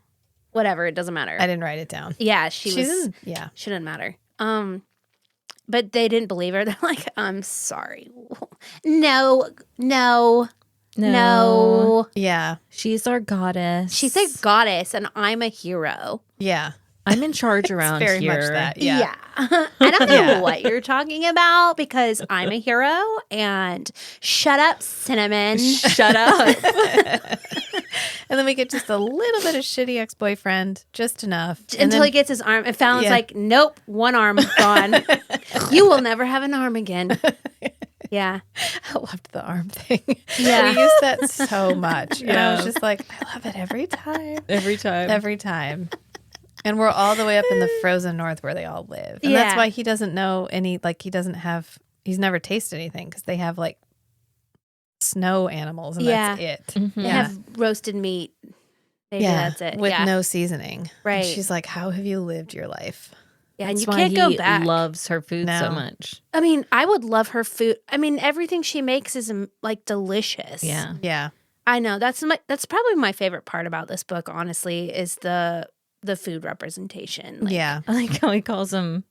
Whatever, it doesn't matter. I didn't write it down. Yeah, she was. Yeah. She didn't matter. But they didn't believe her. They're like, I'm sorry. No. Yeah. She's our goddess. She's a goddess, and I'm a hero. Yeah. I'm in charge around Very here. much that. Yeah. I don't know Yeah. what you're talking about because I'm a hero. And shut up, Cinnamon. Shut up. And then we get just a little bit of shitty ex-boyfriend, just enough. Until he gets his arm. And Fallon's like, nope, one arm gone. You will never have an arm again. Yeah. I loved the arm thing. Yeah. We used that so much. And I was Yeah. just like, I love it every time. Every time. Every time. And we're all the way up in the frozen north where they all live. And Yeah. that's why he doesn't know any, like, he's never tasted anything because they have, like, snow animals and that's it. Mm-hmm. They Yeah. have roasted meat. Maybe that's it. With yeah. no seasoning. Right. And she's like, how have you lived your life? Yeah, and That's you why can't go he back. loves her food so No. much. I mean, I would love her food. I mean, everything she makes is like delicious. Yeah. Yeah. I know. That's probably my favorite part about this book, honestly, is the food representation. Like, Yeah. I like how he calls them,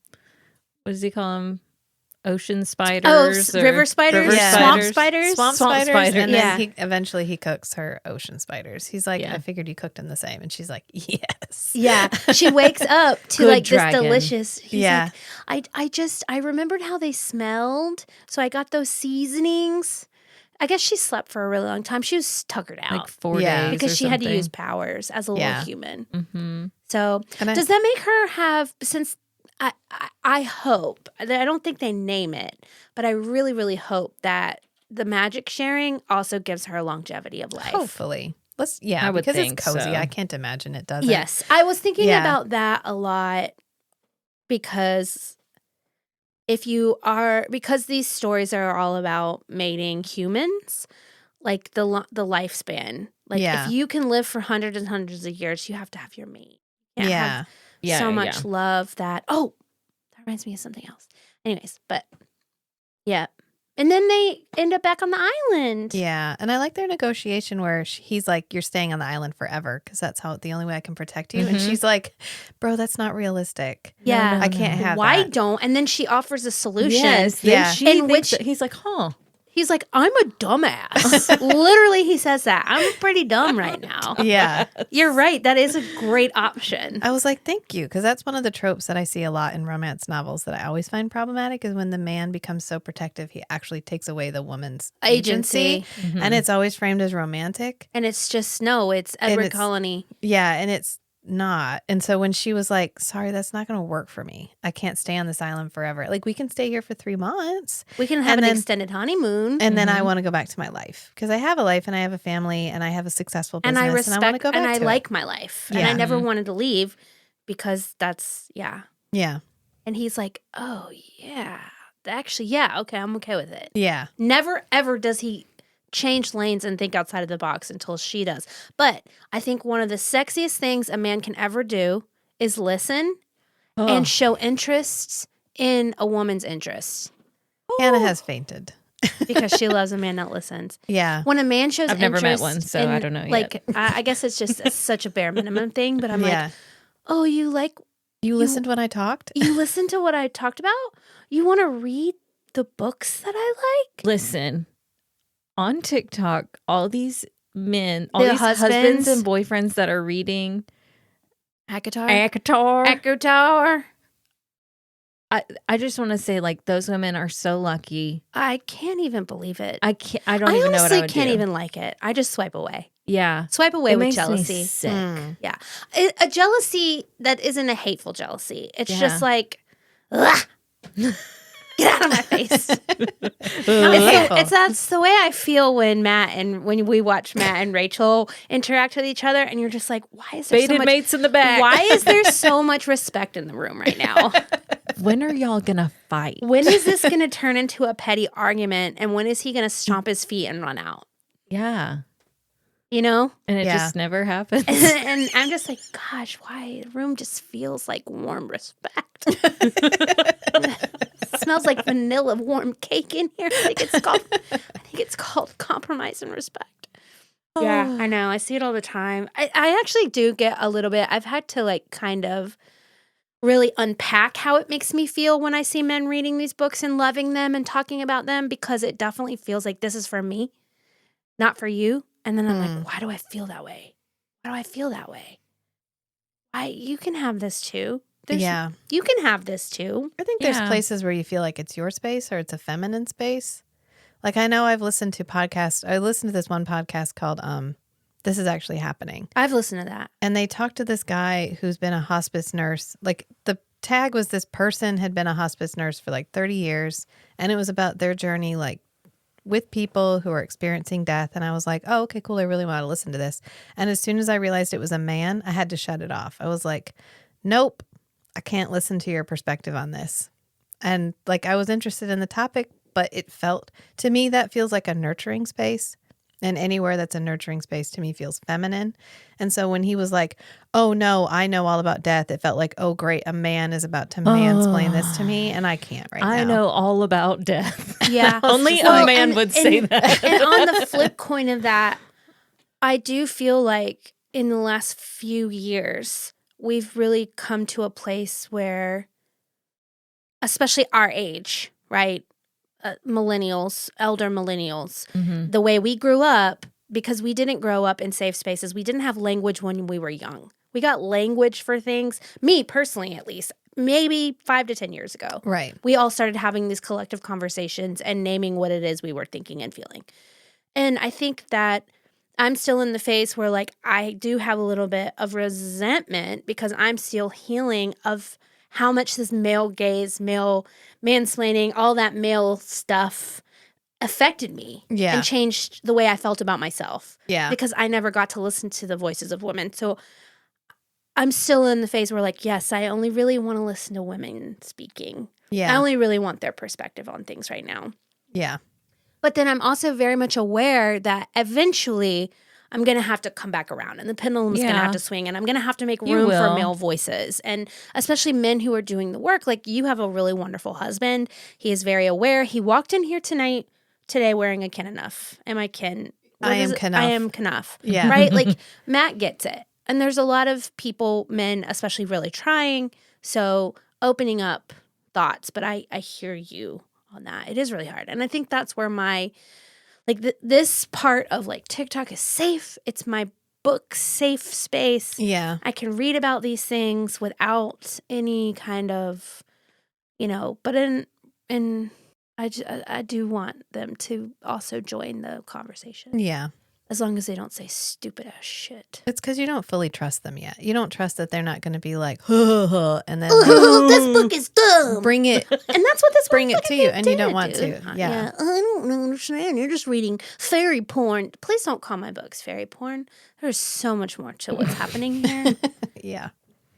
what does he call them? Ocean spiders? or river spiders, river Yeah. swamp spiders. Swamp Swamp spiders. spiders. And Yeah. then eventually he cooks her ocean spiders. He's like, Yeah. I figured you cooked them the same. And she's like, yes. Yeah, she wakes up to Good like dragon. this delicious. He's Yeah. like, I remembered how they smelled, so I got those seasonings. I guess she slept for a really long time. She was tuckered out Like 4 Yeah. days because or she had to something. use powers as a little Yeah. human. Mm-hmm. So And does that make her have, since I hope, I don't think they name it, but I really, really hope that the magic sharing also gives her longevity of life. Hopefully. I would because think it's cozy. so. I can't imagine it doesn't. Yes. I was thinking Yeah. about that a lot because because these stories are all about mating humans, like the lifespan. Like Yeah. if you can live for hundreds and hundreds of years, you have to have your mate. You can't have Yeah. so much love that that reminds me of something else. Anyways, but yeah. And then they end up back on the island. Yeah. And I like their negotiation where he's like, you're staying on the island forever because that's the only way I can protect you. And Mhm. she's like, bro, that's not realistic. Yeah. No, I can't have Why that. don't? And then she offers a solution. Yes. Yeah. Then she In thinks which- that he's like, huh. He's like, I'm a dumbass. Literally, he says that. I'm pretty dumb right now. Yeah. You're right. That is a great option. I was like, thank you. Because that's one of the tropes that I see a lot in romance novels that I always find problematic is when the man becomes so protective, he actually takes away the woman's agency. Mhm. And it's always framed as romantic. And it's just, no, it's Edward it's- Colony. Yeah. And it's not. And so when she was like, sorry, that's not going to work for me. I can't stay on this island forever. Like, we can stay here for 3 months. We can have And an then- extended honeymoon. And then I want to go back to my life because I have a life and I have a family and I have a successful business And I and I want to respect go back and I to like my life. And I Yeah. never wanted to leave because that's, it. Yeah. And he's like, oh, yeah. Actually, yeah. Okay, I'm okay with it. Yeah. Never, ever does he change lanes and think outside of the box until she does. But I think one of the sexiest things a man can ever do is listen and show interests in a woman's interests Hannah has fainted. because she loves a man that listens. Yeah. When a man shows I've never met interest one, so in, I don't know yet. Like, I guess it's just such a bare minimum thing, but I'm Yeah. like, oh, you listened when I talked? you listened to what I talked about? You want to read the books that I like? Listen, on TikTok, all these men, all Their these husbands and boyfriends that are reading ACOTAR? ACOTAR. ACOTAR? I just want to say, like, those women are so lucky. I can't even believe it. I don't even know what I honestly would can't do. even like it. I just swipe away. Yeah. Swipe away It with makes me jealousy. sick. Yeah. A jealousy that isn't a hateful jealousy. It's Yeah. just like, ugh, get out of my face. Hateful. That's the way I feel when we watch Matt and Rachel interact with each other, and you're just like, why is there so Baited much? mates in the back. Why is there so much respect in the room right now? When are y'all gonna fight? When is this going to turn into a petty argument, and when is he going to stomp his feet and run out? Yeah. You know? And it Yeah. just never happens. And I'm just like, gosh, why? The room just feels like warm respect. Smells like vanilla warm cake in here. I think it's called compromise and respect. Yeah, I know. I see it all the time. I actually do get a little bit. I've had to like kind of really unpack how it makes me feel when I see men reading these books and loving them and talking about them, because it definitely feels like this is for me, not for you. And then I'm like, why do I feel that way? Why do I feel that way? You can have this too. You can have this too. I think there's places where you feel like it's your space or it's a feminine space. Like I know I've listened to podcasts. I listened to this one podcast called This Is Actually Happening. I've listened to that. And they talked to this guy who's been a hospice nurse. Like the tag was this person had been a hospice nurse for like 30 years. And it was about their journey like with people who are experiencing death. And I was like, oh, okay, cool. I really want to listen to this. And as soon as I realized it was a man, I had to shut it off. I was like, nope, I can't listen to your perspective on this. And like I was interested in the topic, but it felt, to me, that feels like a nurturing space. And anywhere that's a nurturing space to me feels feminine. And so when he was like, oh no, I know all about death, it felt like, oh great, a man is about to mansplain this to me, and I can't right now. I know all about death. Yeah. Only a man would say that. And on the flip coin of that, I do feel like in the last few years, we've really come to a place where, especially our age, right? Millennials, elder millennials, the way we grew up, because we didn't grow up in safe spaces. We didn't have language when we were young. We got language for things, me personally at least, maybe 5 to 10 years ago. Right. We all started having these collective conversations and naming what it is we were thinking and feeling. And I think that I'm still in the phase where like I do have a little bit of resentment because I'm still healing of how much this male gaze, male mansplaining, all that male stuff affected me and changed the way I felt about myself. Yeah. Because I never got to listen to the voices of women. So I'm still in the phase where like, yes, I only really want to listen to women speaking. Yeah. I only really want their perspective on things right now. Yeah. But then I'm also very much aware that eventually I'm going to have to come back around and the pendulum's going to have to swing and I'm going to have to make room for male voices. And especially men who are doing the work. Like you have a really wonderful husband. He is very aware. He walked in here today wearing a kin enough. Am I kin? I am Knuff. I am Knuff. Yeah. Right? Like Matt gets it. And there's a lot of people, men especially, really trying. So opening up thoughts. But I hear you on that. It is really hard. And I think that's where my... Like this part of like TikTok is safe. It's my book safe space. Yeah. I can read about these things without any kind of, but I do want them to also join the conversation. Yeah. As long as they don't say stupid ass shit. It's because you don't fully trust them yet. You don't trust that they're not going to be like, and then this book is dumb. Bring it. And that's what this bring it fucking to you, thing and you don't did, want dude. to. Yeah. I don't understand. You're just reading fairy porn. Please don't call my books fairy porn. There's so much more to what's happening here. Yeah.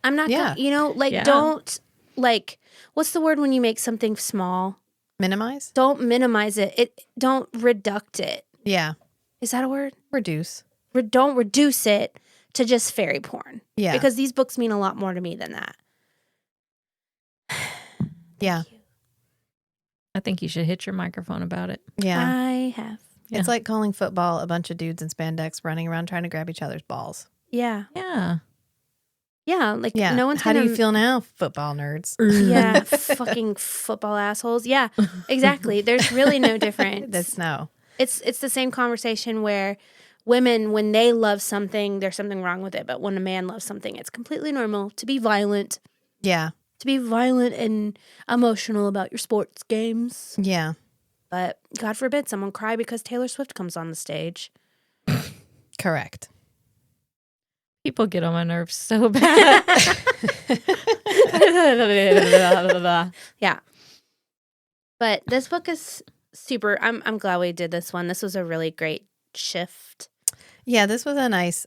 I'm not gonna, don't, like, what's the word when you make something small? Minimize? Don't minimize it. Don't reduct it. Yeah. Is that a word? Reduce. Don't reduce it to just fairy porn. Yeah. Because these books mean a lot more to me than that. Yeah. I think you should hit your microphone about it. Yeah. I have. It's like calling football a bunch of dudes in spandex running around trying to grab each other's balls. Yeah. Yeah. Yeah. Like, Yeah. no one's How gonna... do you feel now, football nerds? Yeah. Fucking football assholes. Yeah. Exactly. There's really no difference. That's no. It's the same conversation where women, when they love something, there's something wrong with it. But when a man loves something, it's completely normal to be violent. Yeah. To be violent and emotional about your sports games. Yeah. But God forbid someone cry because Taylor Swift comes on the stage. Correct. People get on my nerves so bad. Yeah. But this book is super. I'm glad we did this one. This was a really great shift. Yeah, this was a nice,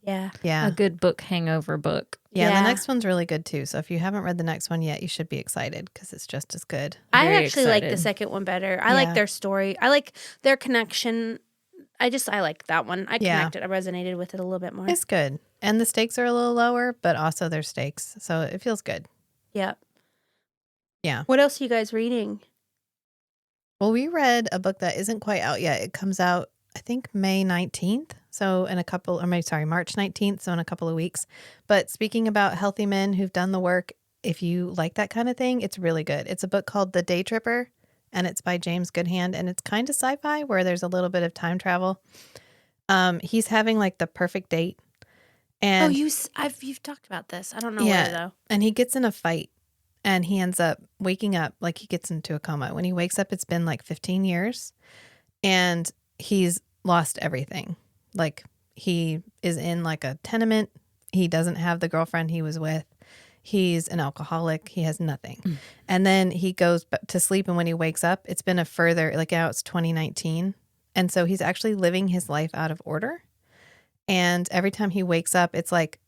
Yeah. yeah. A good book hangover book. Yeah, Yeah. the next one's really good too. So if you haven't read the next one yet, you should be excited because it's just as good. I Very actually like the excited. second one better. I like their story. I like their connection. I like that one. I connected. I resonated with it a little bit more. It's good. And the stakes are a little lower, but also there's stakes. So it feels good. Yep. Yeah. What else are you guys reading? Well, we read a book that isn't quite out yet. It comes out I think May 19th. So in a couple, March 19th. So in a couple of weeks. But speaking about healthy men who've done the work, if you like that kind of thing, it's really good. It's a book called The Day Tripper, and it's by James Goodhand, and it's kind of sci-fi where there's a little bit of time travel. He's having like the perfect date. And you've talked about this. I don't know where though. And he gets in a fight and he ends up waking up, like he gets into a coma. When he wakes up, it's been like 15 years and he's lost everything. Like he is in like a tenement. He doesn't have the girlfriend he was with. He's an alcoholic. He has nothing. And then he goes to sleep. And when he wakes up, it's been a further, like now it's 2019. And so he's actually living his life out of order. And every time he wakes up, it's like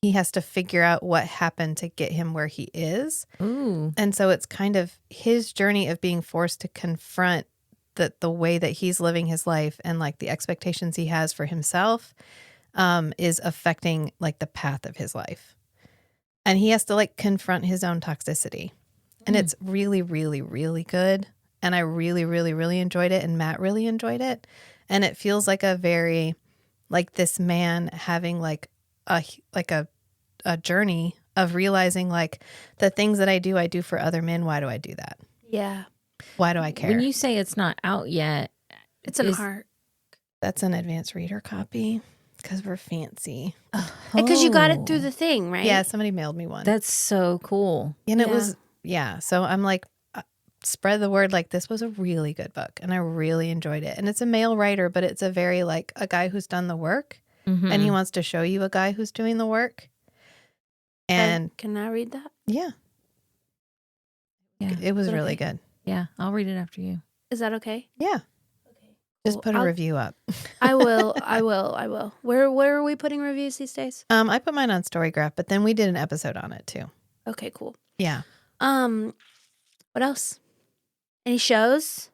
he has to figure out what happened to get him where he is. Ooh. And so it's kind of his journey of being forced to confront the way that he's living his life and like the expectations he has for himself is affecting like the path of his life. And he has to like confront his own toxicity. And it's really, really, really good. And I really, really, really enjoyed it. And Matt really enjoyed it. And it feels like a very, like this man having like a journey of realizing like the things that I do for other men. Why do I do that? Yeah. Why do I care? When you say it's not out yet, It's an art. That's an advanced reader copy because we're fancy. Because you got it through the thing, right? Yeah, somebody mailed me one. That's so cool. And it was, so I'm like, spread the word, like this was a really good book and I really enjoyed it. And it's a male writer, but it's a very like a guy who's done the work and he wants to show you a guy who's doing the work. And can I read that? Yeah. It was really good. Yeah, I'll read it after you. Is that okay? Yeah. Okay. Just put a review up. I will. Where are we putting reviews these days? I put mine on Storygraph, but then we did an episode on it too. Okay, cool. Yeah. What else? Any shows?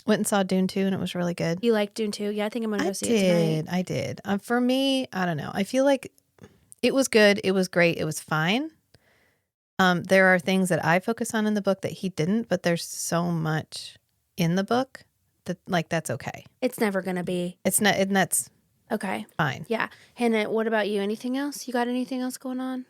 Went and saw Dune 2 and it was really good. You like Dune 2? Yeah, I think I'm going to go see it tonight. I did. For me, I don't know. I feel like it was good. It was great. It was fine. There are things that I focus on in the book that he didn't, but there's so much in the book that like that's okay. It's never going to be. It's not, and that's okay. Fine. Yeah. Hannah, what about you? Anything else? You got anything else going on?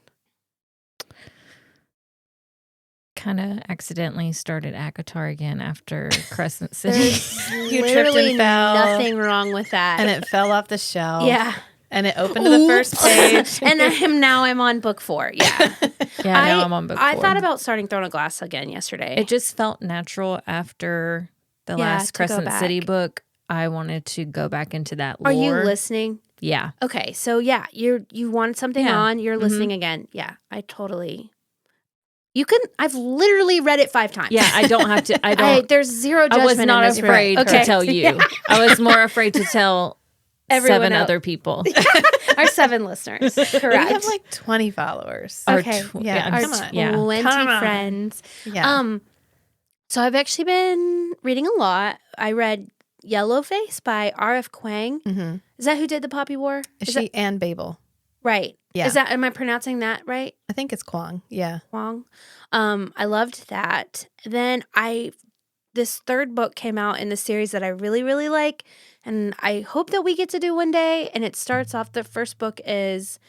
Kind of accidentally started ACOTAR again after Crescent City. You tripped Literally and fell. nothing wrong with that. And it fell off the shelf. Yeah. And it opened to the first page. And I'm on book 4. Yeah. Now I'm on book 4. I thought about starting Throne of Glass again yesterday. It just felt natural after the last Crescent City book. I wanted to go back into that lore. Are you listening? Yeah. Okay. So yeah, you wanted something on, you're listening again. Yeah. I totally. I've literally read it 5 times. Yeah, I don't have to. There's zero judgment. I was not afraid to tell you. Yeah. I was more afraid to tell Everyone 7 else. other people. Our 7 listeners. Correct. We have like 20 followers. Okay. Our 20 friends. Yeah. So I've actually been reading a lot. I read Yellowface by R.F. Kuang. Mm-hmm. Is that who did the Poppy War? And Babel. Right. Yeah. Am I pronouncing that right? I think it's Kwong. Yeah. Kwong. I loved that. Then this 3rd book came out in the series that I really, really like, and I hope that we get to do one day. And it starts off, the first book is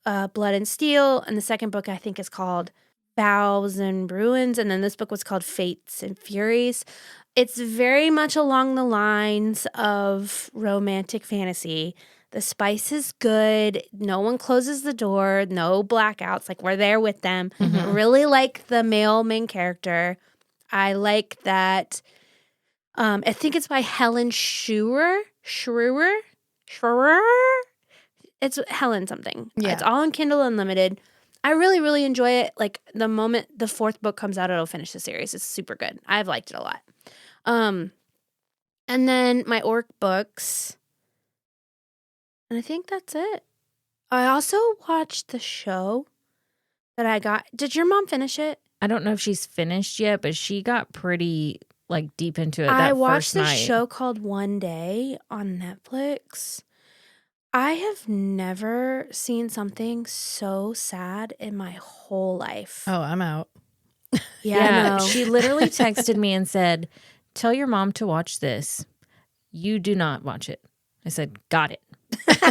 Blood and Steel, and the second book I think is called Vows and Ruins, and then this book was called Fates and Furies. It's very much along the lines of romantic fantasy. The spice is good. No one closes the door. No blackouts. Like, we're there with them. Mm-hmm. Really like the male main character. I like that. I think it's by Helen Schrewer. It's Helen something. Yeah. It's all on Kindle Unlimited. I really, really enjoy it. Like, the moment the 4th book comes out, it'll finish the series. It's super good. I've liked it a lot. And then my orc books. And I think that's it. I also watched the show that I got. Did your mom finish it? I don't know if she's finished yet, but she got pretty like deep into it. I that watched first this night. show called One Day on Netflix. I have never seen something so sad in my whole life. Oh, I'm out. Yeah, I know. She literally texted me and said, "Tell your mom to watch this. you do not watch it. I said, got it.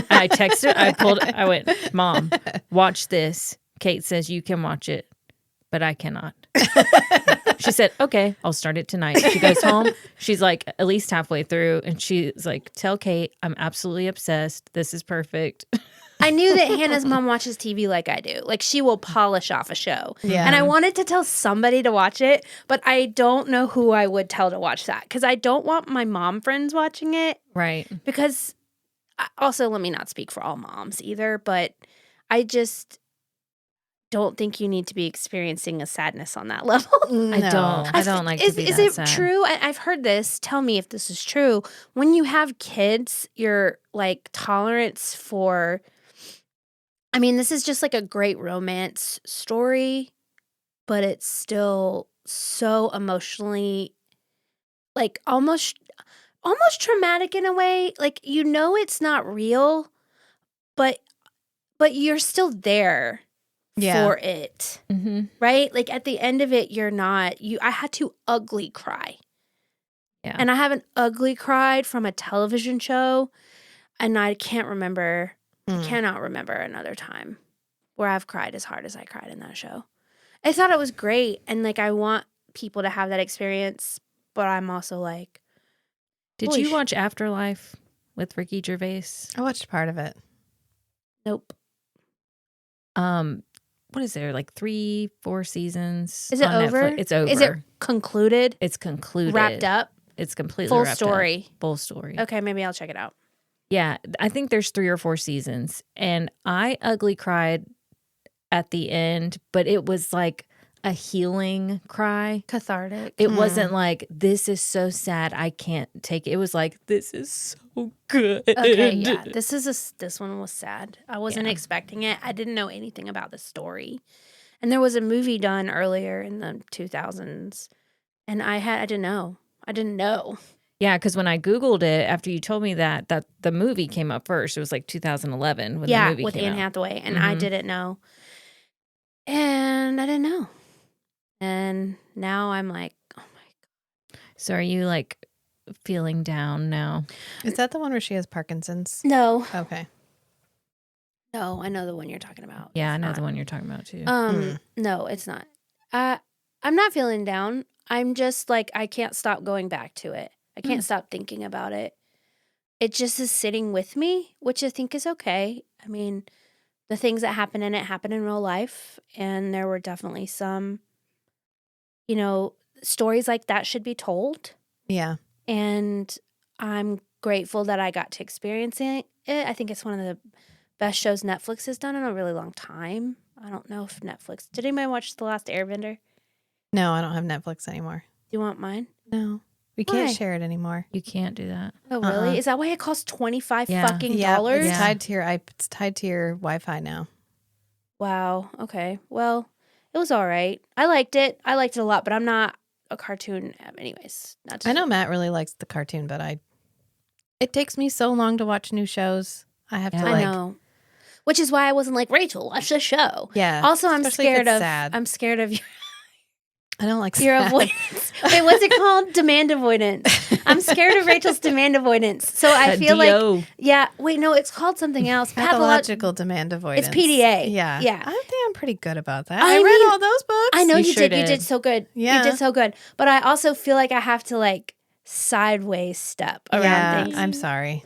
I texted, I went, Mom, watch this. Kate says you can watch it, but I cannot. She said, okay, I'll start it tonight. She goes home. She's like at least halfway through. And she's like, tell Kate, I'm absolutely obsessed. This is perfect. I knew that Hannah's mom watches TV like I do. Like, she will polish off a show. Yeah. And I wanted to tell somebody to watch it, but I don't know who I would tell to watch that because I don't want my mom friends watching it. Right. Because, also, let me not speak for all moms either, but I just don't think you need to be experiencing a sadness on that level. I don't like to be Is that it sad. true? I've heard this. Tell me if this is true. When you have kids, your like tolerance for, I mean, this is just like a great romance story, but it's still so emotionally, like almost traumatic in a way. Like, you know, it's not real, but you're still there. Yeah. For it, Mm-hmm. right? Like at the end of it, you're not. I had to ugly cry, Yeah. and I haven't ugly cried from a television show, and I can't remember. I cannot remember another time where I've cried as hard as I cried in that show. I thought it was great, and like I want people to have that experience, but I'm also like, Did holy you watch Afterlife with Ricky Gervais? I watched part of it. nope. What is there, like 3-4 seasons? Is it on over? Netflix? It's over. Is it concluded? It's concluded. Wrapped up? It's completely Full wrapped story. up. Full story. Okay, maybe I'll check it out. Yeah, I think there's 3 or 4 seasons, and I ugly cried at the end, but it was like a healing cry. Cathartic. It wasn't like, this is so sad, I can't take it. It was like, this is so good. Okay, yeah. This one was sad. I wasn't Yeah. expecting it. I didn't know anything about the story. And there was a movie done earlier in the 2000s, and I didn't know. I didn't know. Yeah, because when I Googled it, after you told me that the movie came up first. It was like 2011 when the Yeah, movie with came Anne out. Hathaway, and I Mhm. didn't know. And I didn't know. And now I'm like, oh my So are you like feeling down now? Is that the one where she has Parkinson's? No, Okay. no, I know the one you're talking about. Yeah, I It's know not. the one you're talking about too. No, it's not. I'm not feeling down. I'm just like, I can't stop going back to it. I can't stop thinking about it. It just is sitting with me, which I think is okay. I mean, the things that happen in it happen in real life. And there were definitely some, stories like that should be told. Yeah. And I'm grateful that I got to experience it. I think it's one of the best shows Netflix has done in a really long time. I don't know if Netflix. Did anybody watch The Last Airbender? No, I don't have Netflix anymore. Do you want mine? No. We can't Why? share it anymore. You can't do that. Oh, really? Uh-uh. Is that why it costs $25 Yeah. fucking Yeah, dollars? it's tied to your it's tied to your Wi-Fi now. Wow. Okay. Well, it was all right. I liked it. I liked it a lot, but I'm not a cartoon. Anyways, not to I know Matt really likes the cartoon, but it takes me so long to watch new shows. I have to Yeah. I like know. Which is why I wasn't like, Rachel, watch the show. Yeah. Also, I'm especially if scared it's of. sad. I'm scared of I don't like your sad. avoidance. Wait, what's it called? Demand avoidance. I'm scared of Rachel's demand avoidance. So I feel like, yeah. Wait, no, it's called something else. Pathological demand avoidance. It's PDA. Yeah. Yeah. I think I'm pretty good about that. I I read mean, all those books. I know You you sure did. You did. did so good. Yeah. You did so good. But I also feel like I have to like sideways step around Yeah, things. I'm sorry.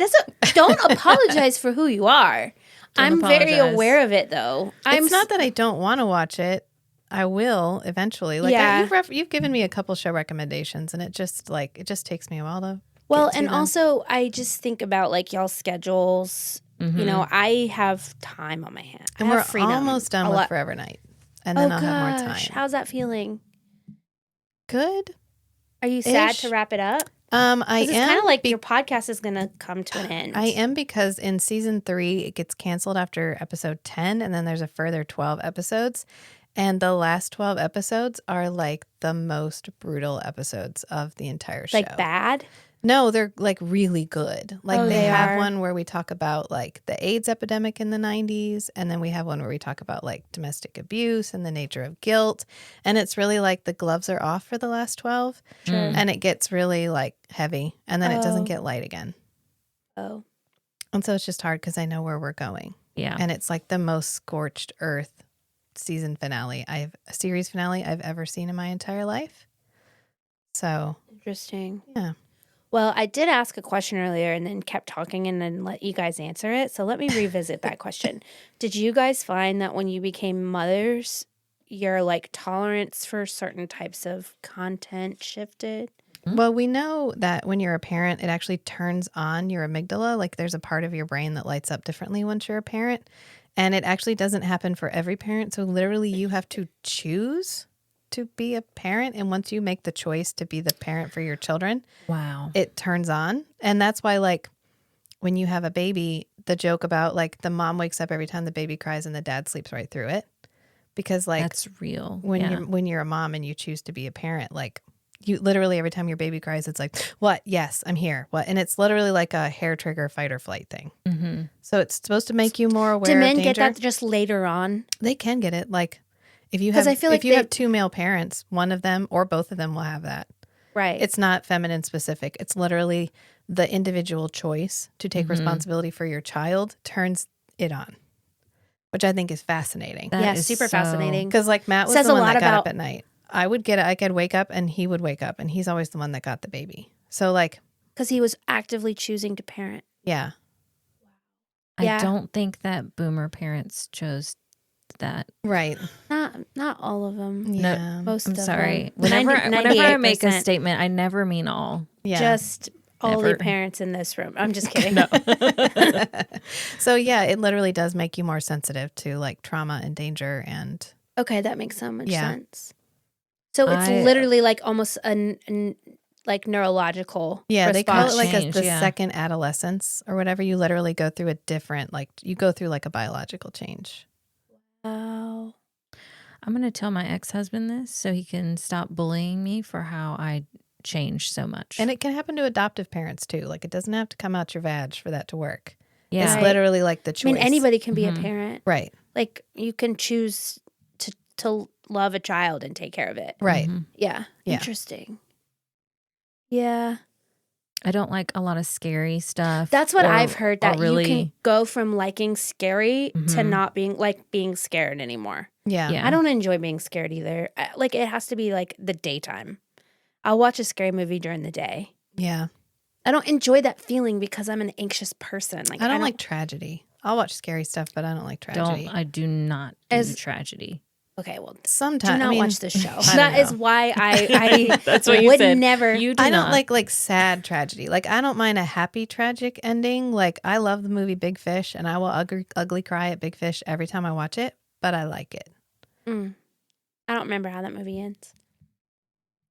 Don't apologize for who you are. I'm very apologize. aware of it though. It's not that I don't want to watch it. I will eventually. Like Yeah. you've given me a couple show recommendations, and it just takes me a while to. Well, get to and them. also I just think about like y'all's schedules. Mm-hmm. You know, I have time on my hands. and I we're have freedom. almost done A with lot. Forever Night, and then Oh I'll have more gosh, time. how's that feeling? Good. Are you sad Ish. to wrap it up? I 'Cause it's am kind of like your podcast is going to come to an end. I am because in season 3 it gets canceled after episode 10, and then there's a further 12 episodes. And the last 12 episodes are like the most brutal episodes of the entire show. Like bad? No, they're like really good. Like Oh, they they have are? one where we talk about like the AIDS epidemic in the 90s. And then we have one where we talk about like domestic abuse and the nature of guilt. And it's really like the gloves are off for the last 12. Sure. And it gets really like heavy. And then it doesn't Oh. get light again. Oh. And so it's just hard because I know where we're going. Yeah. And it's like the most scorched earth series finale I've ever seen in my entire life. So, Interesting. yeah. Well, I did ask a question earlier and then kept talking and then let you guys answer it. So let me revisit that question. Did you guys find that when you became mothers, your like tolerance for certain types of content shifted? Well, we know that when you're a parent, it actually turns on your amygdala. Like there's a part of your brain that lights up differently once you're a parent. And it actually doesn't happen for every parent. So literally you have to choose to be a parent. And once you make the choice to be the parent for your children, Wow. it turns on. And that's why like when you have a baby, the joke about like the mom wakes up every time the baby cries and the dad sleeps right through it. Because like That's real. when you're a mom and you choose to be a parent, like you literally every time your baby cries, it's like, what? Yes, I'm here. What? And it's literally like a hair trigger fight or flight thing. Mm-hmm. So it's supposed to make you more aware Do of men danger. get that just later on? They can get it. Like if you 'Cause have I feel like if you they- have two male parents, one of them or both of them will have that. Right. It's not feminine specific. It's literally the individual choice to take responsibility for your child turns it on, which I think is fascinating. That yeah, is super so- fascinating. Because like Matt was Says the a one lot that got up about- at night. I could wake up and he would wake up and he's always the one that got the baby. So like, Because he was actively choosing to parent. yeah. Yeah. I don't think that boomer parents chose that. Right. Not all of them. Yeah. Most I'm of sorry. them. Whenever I make a 98%. statement, I never mean all. Yeah. Just all the Never. parents in this room. I'm just kidding. So yeah, it literally does make you more sensitive to like trauma and danger and Okay, that makes so much Yeah. sense. So it's I- literally like almost like neurological. yeah, they call it like Change, the yeah. second adolescence or whatever. You literally go through a different like you go through like a biological change. Oh. I'm going to tell my ex-husband this so he can stop bullying me for how I change so much. And it can happen to adoptive parents too. Like it doesn't have to come out your vag for that to work. yeah. It's Right. literally like the I choice. mean, anybody can be Mhm. a parent. Right. Like you can choose to love a child and take care of it. Right. Mhm. Yeah. Yeah. Interesting. Yeah. I don't like a lot of scary stuff. That's what or- I've heard, or that really, you can go from liking scary to Mhm. not being scared anymore. Yeah. Yeah. I don't enjoy being scared either. Like it has to be like the daytime. I'll watch a scary movie during the day. Yeah. I don't enjoy that feeling because I'm an anxious person. Like I don't like tragedy. I'll watch scary stuff, but I don't like tragedy. I do not do As- tragedy. Okay, well, Sometimes do not I mean, watch this show. I don't That is know. why I That's what you would said. never. You do I don't not. like sad tragedy. Like I don't mind a happy tragic ending. Like I love the movie Big Fish, and I will ugly cry at Big Fish every time I watch it. But I like it. I don't remember how that movie ends.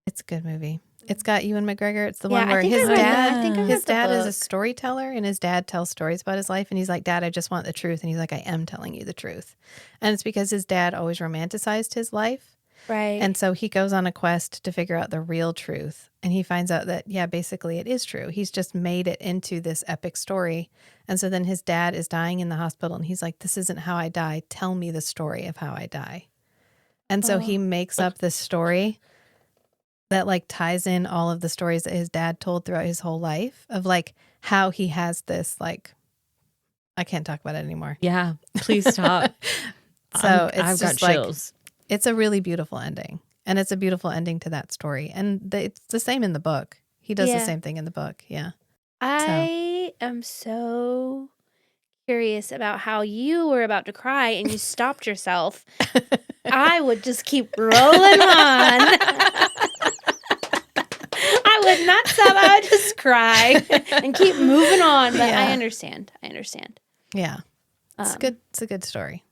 It's a good movie. It's got Ewan McGregor. It's the Yeah, one where I think his I read dad, that. I think I read his the dad is a book. storyteller, and his dad tells stories about his life. And he's like, "Dad, I just want the truth." And he's like, "I am telling you the truth." And it's because his dad always romanticized his life. Right. And so he goes on a quest to figure out the real truth. And he finds out that, yeah, basically it is true. He's just made it into this epic story. And so then his dad is dying in the hospital. And he's like, "This isn't how I die. Tell me the story of how I die." And so he makes up this story that like ties in all of the stories that his dad told throughout his whole life of like how he has this like, I can't talk about it anymore. Yeah, please stop. So it's I've got just like, chills. it's a really beautiful ending. And it's a beautiful ending to that story. And it's the same in the book. He does the Yeah. same thing in the book. Yeah. I am so curious about how you were about to cry and you stopped yourself. I would just keep rolling on. I would not stop. I would just cry and keep moving on. But Yeah. I understand. Yeah. It's Um, good. It's a good story.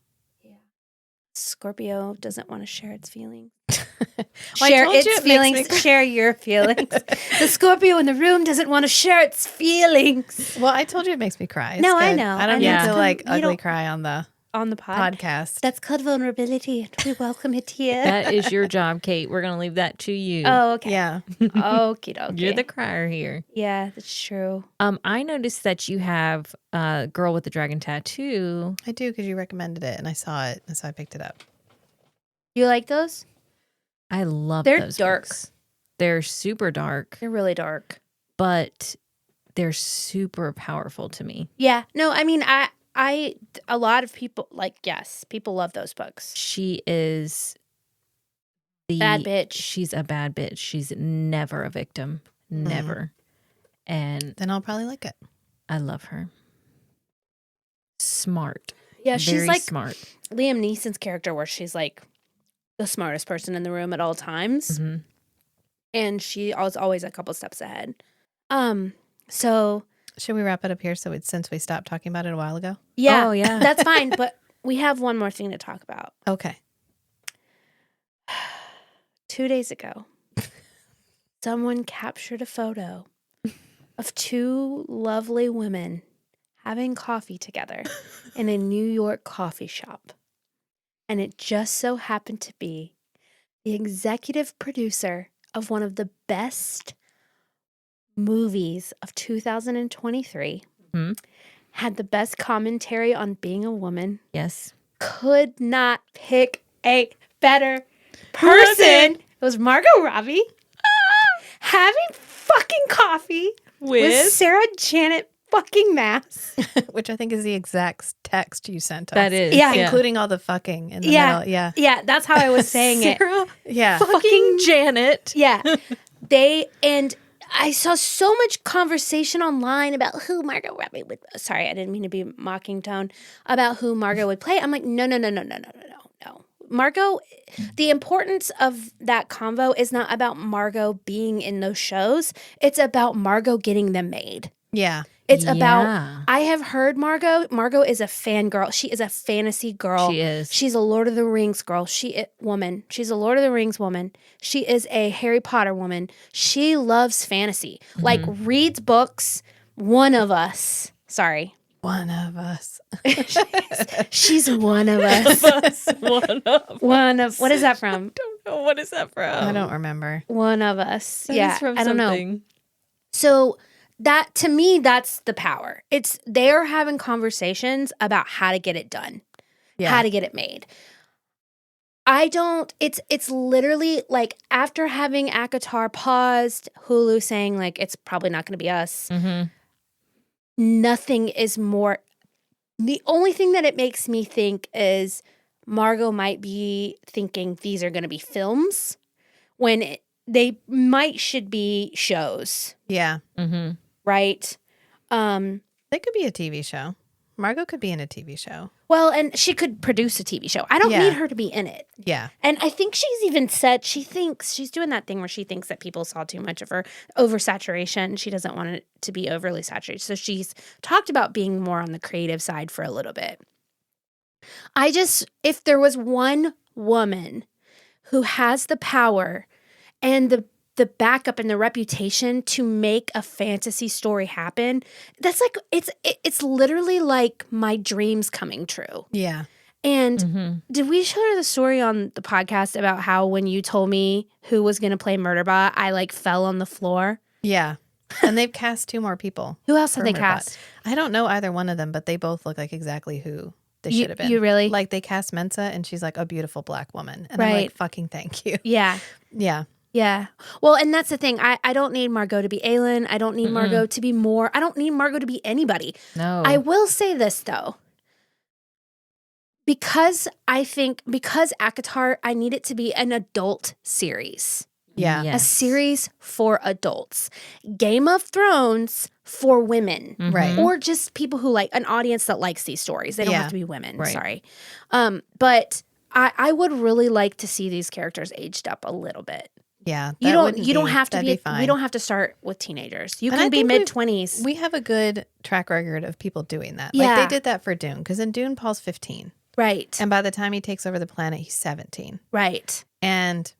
Scorpio doesn't want to share its feelings. I Share told you its it makes me feelings. cry. Share your feelings. The Scorpio in the room doesn't want to share its feelings. Well, I told you it makes me cry. It's No, I good. know. I don't I need know. to like You ugly don't- cry on on the podcast. That's called vulnerability, and we welcome it here. That is your job, Kate. We're going to leave that to you. Oh, okay. Yeah. Okie dokie. You're the crier here. Yeah, that's true. I noticed that you have a Girl with the Dragon Tattoo. I do, because you recommended it, and I saw it, and so I picked it up. You like those? I love They're those dark. books. They're super dark, They're really dark. but they're super powerful to me. Yeah. No, I mean, a lot of people, yes, people love those books. She is the Bad bitch. She's a bad bitch. She's never a victim. Never. And Then I'll probably like it. I love her. Smart. Yeah, she's Very like smart. Liam Neeson's character, where she's like the smartest person in the room at all times. Mm-hmm. And she was always a couple steps ahead. So Should we wrap it up here since we stopped talking about it a while ago? yeah, Oh, yeah. that's fine. But we have one more thing to talk about. Okay. 2 days ago, someone captured a photo of two lovely women having coffee together in a New York coffee shop. And it just so happened to be the executive producer of one of the best movies of 2023, had the best commentary on being a woman, Yes. could not pick a better person. It was Margot Robbie having fucking coffee with Sarah Janet fucking Maas. Which I think is the exact text you sent us. That is. Yeah. Including all the fucking in the Yeah. middle. Yeah. Yeah, that's how I was saying it. Sarah Yeah. fucking Janet. Yeah. And I saw so much conversation online about who Margot Robbie would. Sorry, I didn't mean to be mocking tone about who Margot would play. I'm like, no. Margot, the importance of that convo is not about Margot being in those shows. It's about Margot getting them made. Yeah. It's Yeah. about, I have heard Margot. Margot is a fangirl. She is a fantasy girl. She is. She's a Lord of the Rings girl. She's a Lord of the Rings woman. She is a Harry Potter woman. She loves fantasy. Like, reads books. One of us. Sorry. One of us. She's one of us. One of, what is that from? Don't know. What is that from? I don't remember. One of us. That yeah. is from I don't know. something. So that, to me, that's the power. It's they're having conversations about how to get it done, how to get it made. It's literally like after having ACOTAR paused, Hulu saying like, it's probably not going to be us. Nothing is more, the only thing that it makes me think is Margot might be thinking these are going to be films when they should be shows. Yeah. Right? They could be a TV show. Margot could be in a TV show. Well, and she could produce a TV show. I don't need her to be in it. Yeah. And I think she's even said she thinks she's doing that thing where she thinks that people saw too much of her oversaturation. She doesn't want it to be overly saturated. So she's talked about being more on the creative side for a little bit. If there was one woman who has the power and the backup and the reputation to make a fantasy story happen, that's like, it's literally like my dreams coming true. Yeah. And did we share the story on the podcast about how when you told me who was going to play Murderbot, I like fell on the floor? Yeah. And they've cast 2 more people. Who else have for they Murderbot. cast? I don't know either one of them, but they both look like exactly who they should have been. You really? Like they cast Mensa and she's like a beautiful black woman. And I'm like, fucking thank you. Yeah. Yeah. Yeah. Well, and that's the thing. I don't need Margot to be Aelin. I don't need Margot to be Moore. I don't need Margot to be anybody. No. I will say this, though. Because ACOTAR, I need it to be an adult series. Yeah. A Yes. series for adults. Game of Thrones for women. Right. Or just people who like, an audience that likes these stories. They don't Yeah. have to be women. Right. Sorry. But I would really like to see these characters aged up a little bit. Yeah. You don't have to that'd be fine. we don't have to start with teenagers. You And can I be think mid-20s. We have a good track record of people doing that. Yeah. Like they did that for Dune. Because in Dune, Paul's 15. Right. And by the time he takes over the planet, he's 17. Right. And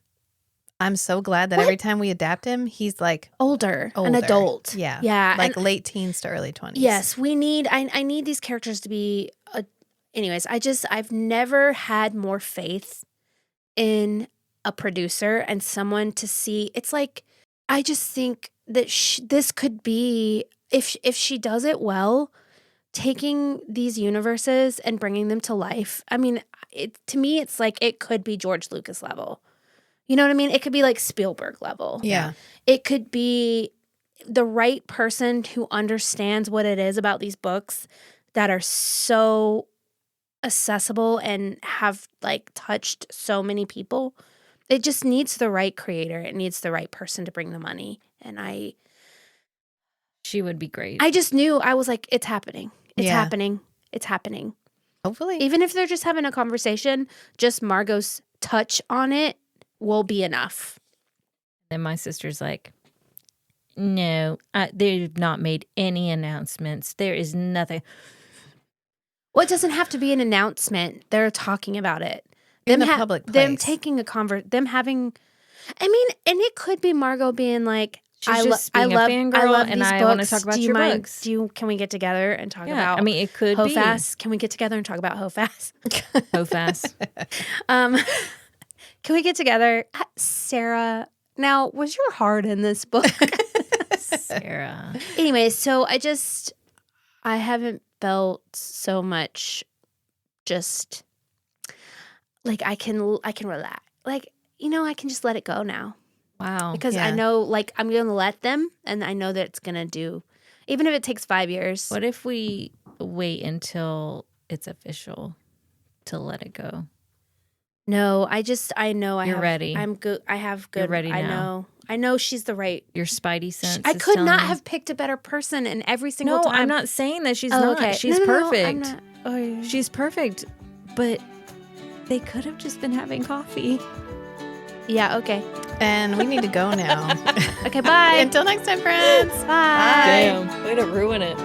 I'm so glad that every time we adapt him, he's like Older. An older. adult. Yeah. Yeah. Like and late teens to early 20s. yes, I need these characters to be anyways, I've never had more faith in a producer and someone to see. It's like, I just think that this could be, if she does it well, taking these universes and bringing them to life. I mean, to me, it's like it could be George Lucas level. You know what I mean? It could be like Spielberg level. Yeah. It could be the right person who understands what it is about these books that are so accessible and have like touched so many people. It just needs the right creator. It needs the right person to bring the money. And She would be great. I just knew, I was like, it's happening. It's Yeah. happening. It's happening. Hopefully. Even if they're just having a conversation, just Margot's touch on it will be enough. Then my sister's like, no, they've not made any announcements. There is nothing. Well, it doesn't have to be an announcement. They're talking about it. In the public Them place. taking them having, I mean, and it could be Margot being like, She's just being a fangirl, and these I want to books. talk about Do you your mind? books. Can we get together and talk Yeah, about? I mean, it could be. Hofast. Can we get together and talk about Hofast? So fast. Can we get together, Sarah? Now, was your heart in this book? Sarah. Anyway, so I haven't felt so much. Just like I can relax. Like, I can just let it go now. Wow. Because Yeah. I know, like, I'm going to let them, and I know that it's going to do, even if it takes 5 years. What if we wait until it's official to let it go? No, I know You're ready. I'm good. I have good. You're ready I now. know she's the right. Your spidey sense. I is could telling not you- have picked a better person in every single No, time. I'm not saying that she's Oh, not. okay. She's No, perfect. I'm not. Oh, yeah. She's perfect. But they could have just been having coffee. Yeah. Okay. And we need to go now. Okay. Bye. Until next time, friends. Bye. Way to ruin it.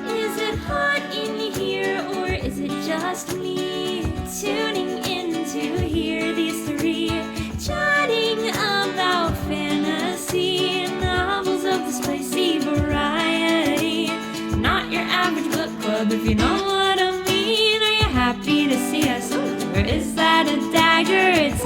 Is it hot in here or is it just me? Tuning in to hear these three chatting about fantasy novels of the spicy variety. Not your average book club, if you know what I mean. Are you happy to see us? Or is that a dagger? It's